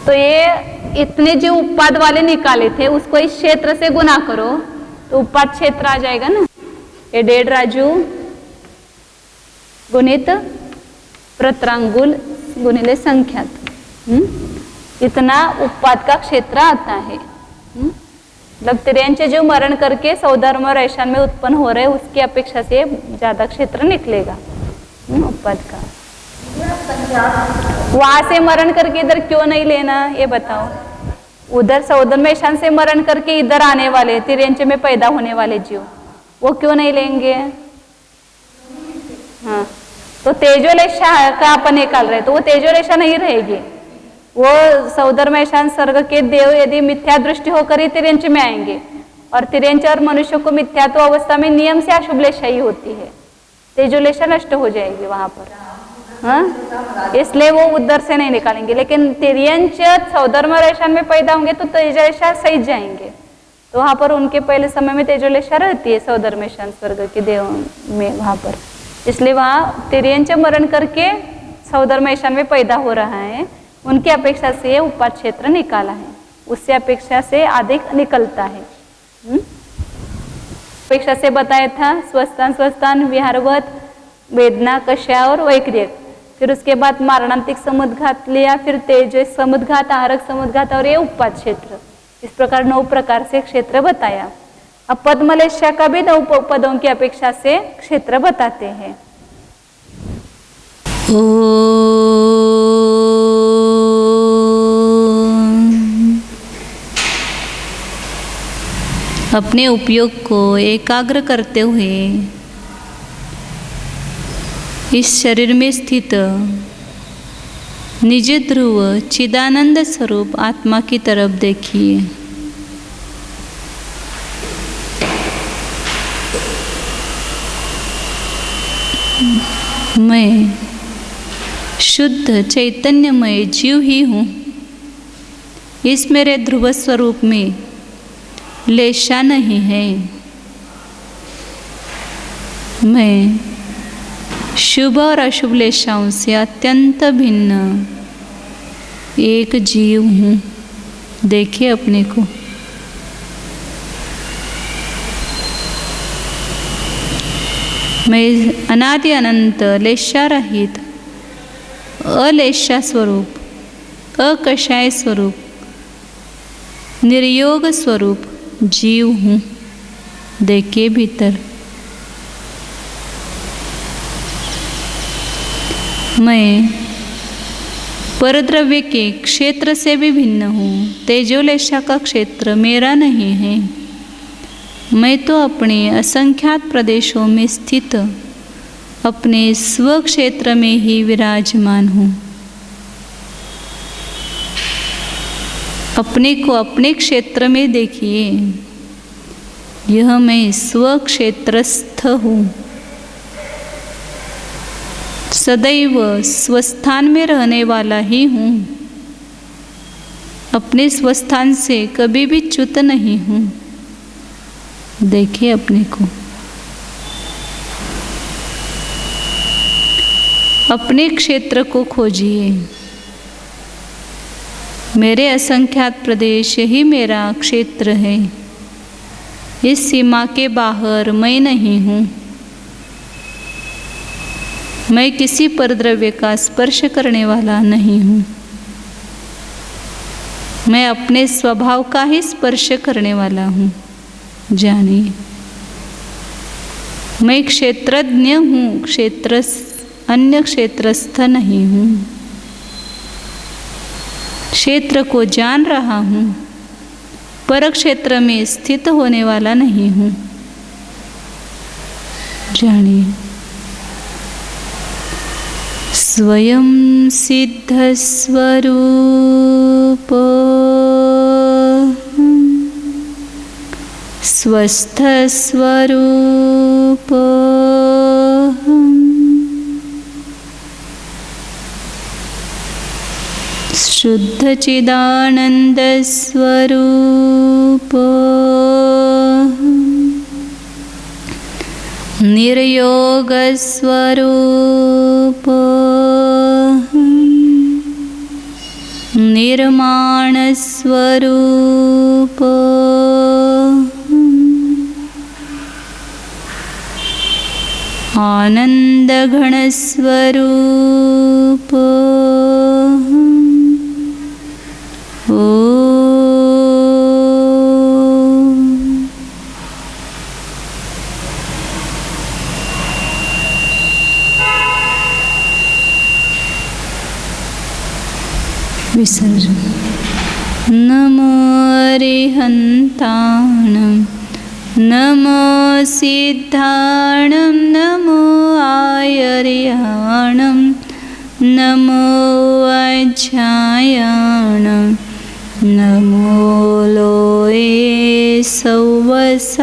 तो ये इतने जो उपपाद वाले निकाले थे उसको इस क्षेत्र से गुना करो तो उपपाद क्षेत्र आ जाएगा ना। ये 1.5 राजू गुणित प्रतरांगुल गुणिले संख्यात इतना उपपाद का क्षेत्र आता है। मतलब तिर्यंचे जो मरण करके सौधर्म और ऐशान में उत्पन्न हो रहे उसकी अपेक्षा से ज्यादा क्षेत्र निकलेगा उपपाद का। वहां से मरण करके इधर क्यों नहीं लेना ये बताओ। उधर सौधर्म ऐशान से मरण करके इधर आने वाले तिर्यंचे में पैदा होने वाले जीव वो क्यों नहीं लेंगे। हाँ, तो तेजोलेशा का अपन निकाल रहे तो वो तेजोलेशा नहीं रहेगी। वो सौधर्मैशान सर्ग के देव यदि मिथ्या दृष्टि होकर ही तिर्यंच में आएंगे और तिर्यंच और मनुष्य को मिथ्यात्व अवस्था में नियम से अशुभलेशा ही होती है, तेजोलेशा नष्ट हो जाएगी वहां पर। हाँ, इसलिए वो उधर से नहीं निकालेंगे। लेकिन तिर्यंच सौधर्मैशान में पैदा होंगे तो तेजोलेशा सही जाएंगे। तो वहां पर उनके पहले समय में तेजोलेशा रहती है सौधर्मैशान स्वर्ग के देव में वहां पर। इसलिए वहां तिर्यंच मरण करके सौधर्मैशान में पैदा हो रहा है, उनकी अपेक्षा से ये उपपाद क्षेत्र निकाला है, उससे अपेक्षा से अधिक निकलता है। अपेक्षा से बताया था स्वस्थान विहारवत वेदना कषाय और वैक्रियक। फिर उसके बाद मारणांतिक समुद्घात लिया, फिर तेज समुद्घात, आहारक समुद्घात और ये उपपाद क्षेत्र। इस प्रकार 9 प्रकार से क्षेत्र बताया। अब पद्मलेशा का भी 9 पदों की अपेक्षा से क्षेत्र बताते हैं। अपने उपयोग को एकाग्र करते हुए इस शरीर में स्थित निज ध्रुव चिदानंद स्वरूप आत्मा की तरफ देखिए। मैं शुद्ध चैतन्यमय जीव ही हूँ। इस मेरे ध्रुव स्वरूप में लेशा नहीं है। मैं शुभ और अशुभ लेशाओं से अत्यंत भिन्न एक जीव हूँ। देखिए अपने को। मैं अनादि अनंत लेशा रहित अलेशा स्वरूप, अकषाय स्वरूप, निर्योग स्वरूप जीव हूँ। देखिए भीतर। मैं परद्रव्य के क्षेत्र से भी भिन्न हूँ। तेजोलेशा का क्षेत्र मेरा नहीं है। मैं तो अपने असंख्यात प्रदेशों में स्थित अपने स्व क्षेत्र में ही विराजमान हूँ। अपने को अपने क्षेत्र में देखिए। यह मैं स्व क्षेत्रस्थ हूँ। सदैव स्वस्थान में रहने वाला ही हूँ। अपने स्वस्थान से कभी भी च्युत नहीं हूँ। देखिए अपने को। अपने क्षेत्र को खोजिए। मेरे असंख्यात प्रदेश ही मेरा क्षेत्र है। इस सीमा के बाहर मैं नहीं हूँ। मैं किसी परद्रव्य का स्पर्श करने वाला नहीं हूँ। मैं अपने स्वभाव का ही स्पर्श करने वाला हूँ, जानिए। मैं क्षेत्रज्ञ हूँ, अन्य क्षेत्रस्थ नहीं हूँ। क्षेत्र को जान रहा हूँ, पर क्षेत्र में स्थित होने वाला नहीं हूँ, जानिए। स्वयं सिद्ध स्वरूप स्वस्थ स्वरूप शुद्ध चिदानंद स्वरूप निर्योग स्वरूप निर्माण स्वरूप आनंद घन स्वरूप विसर्जन। नमो अरिहन्ताणं नमो सिद्धाणं नमो आयर्याणं नमो अज्ञायाणं नमो लोये सौवसावो।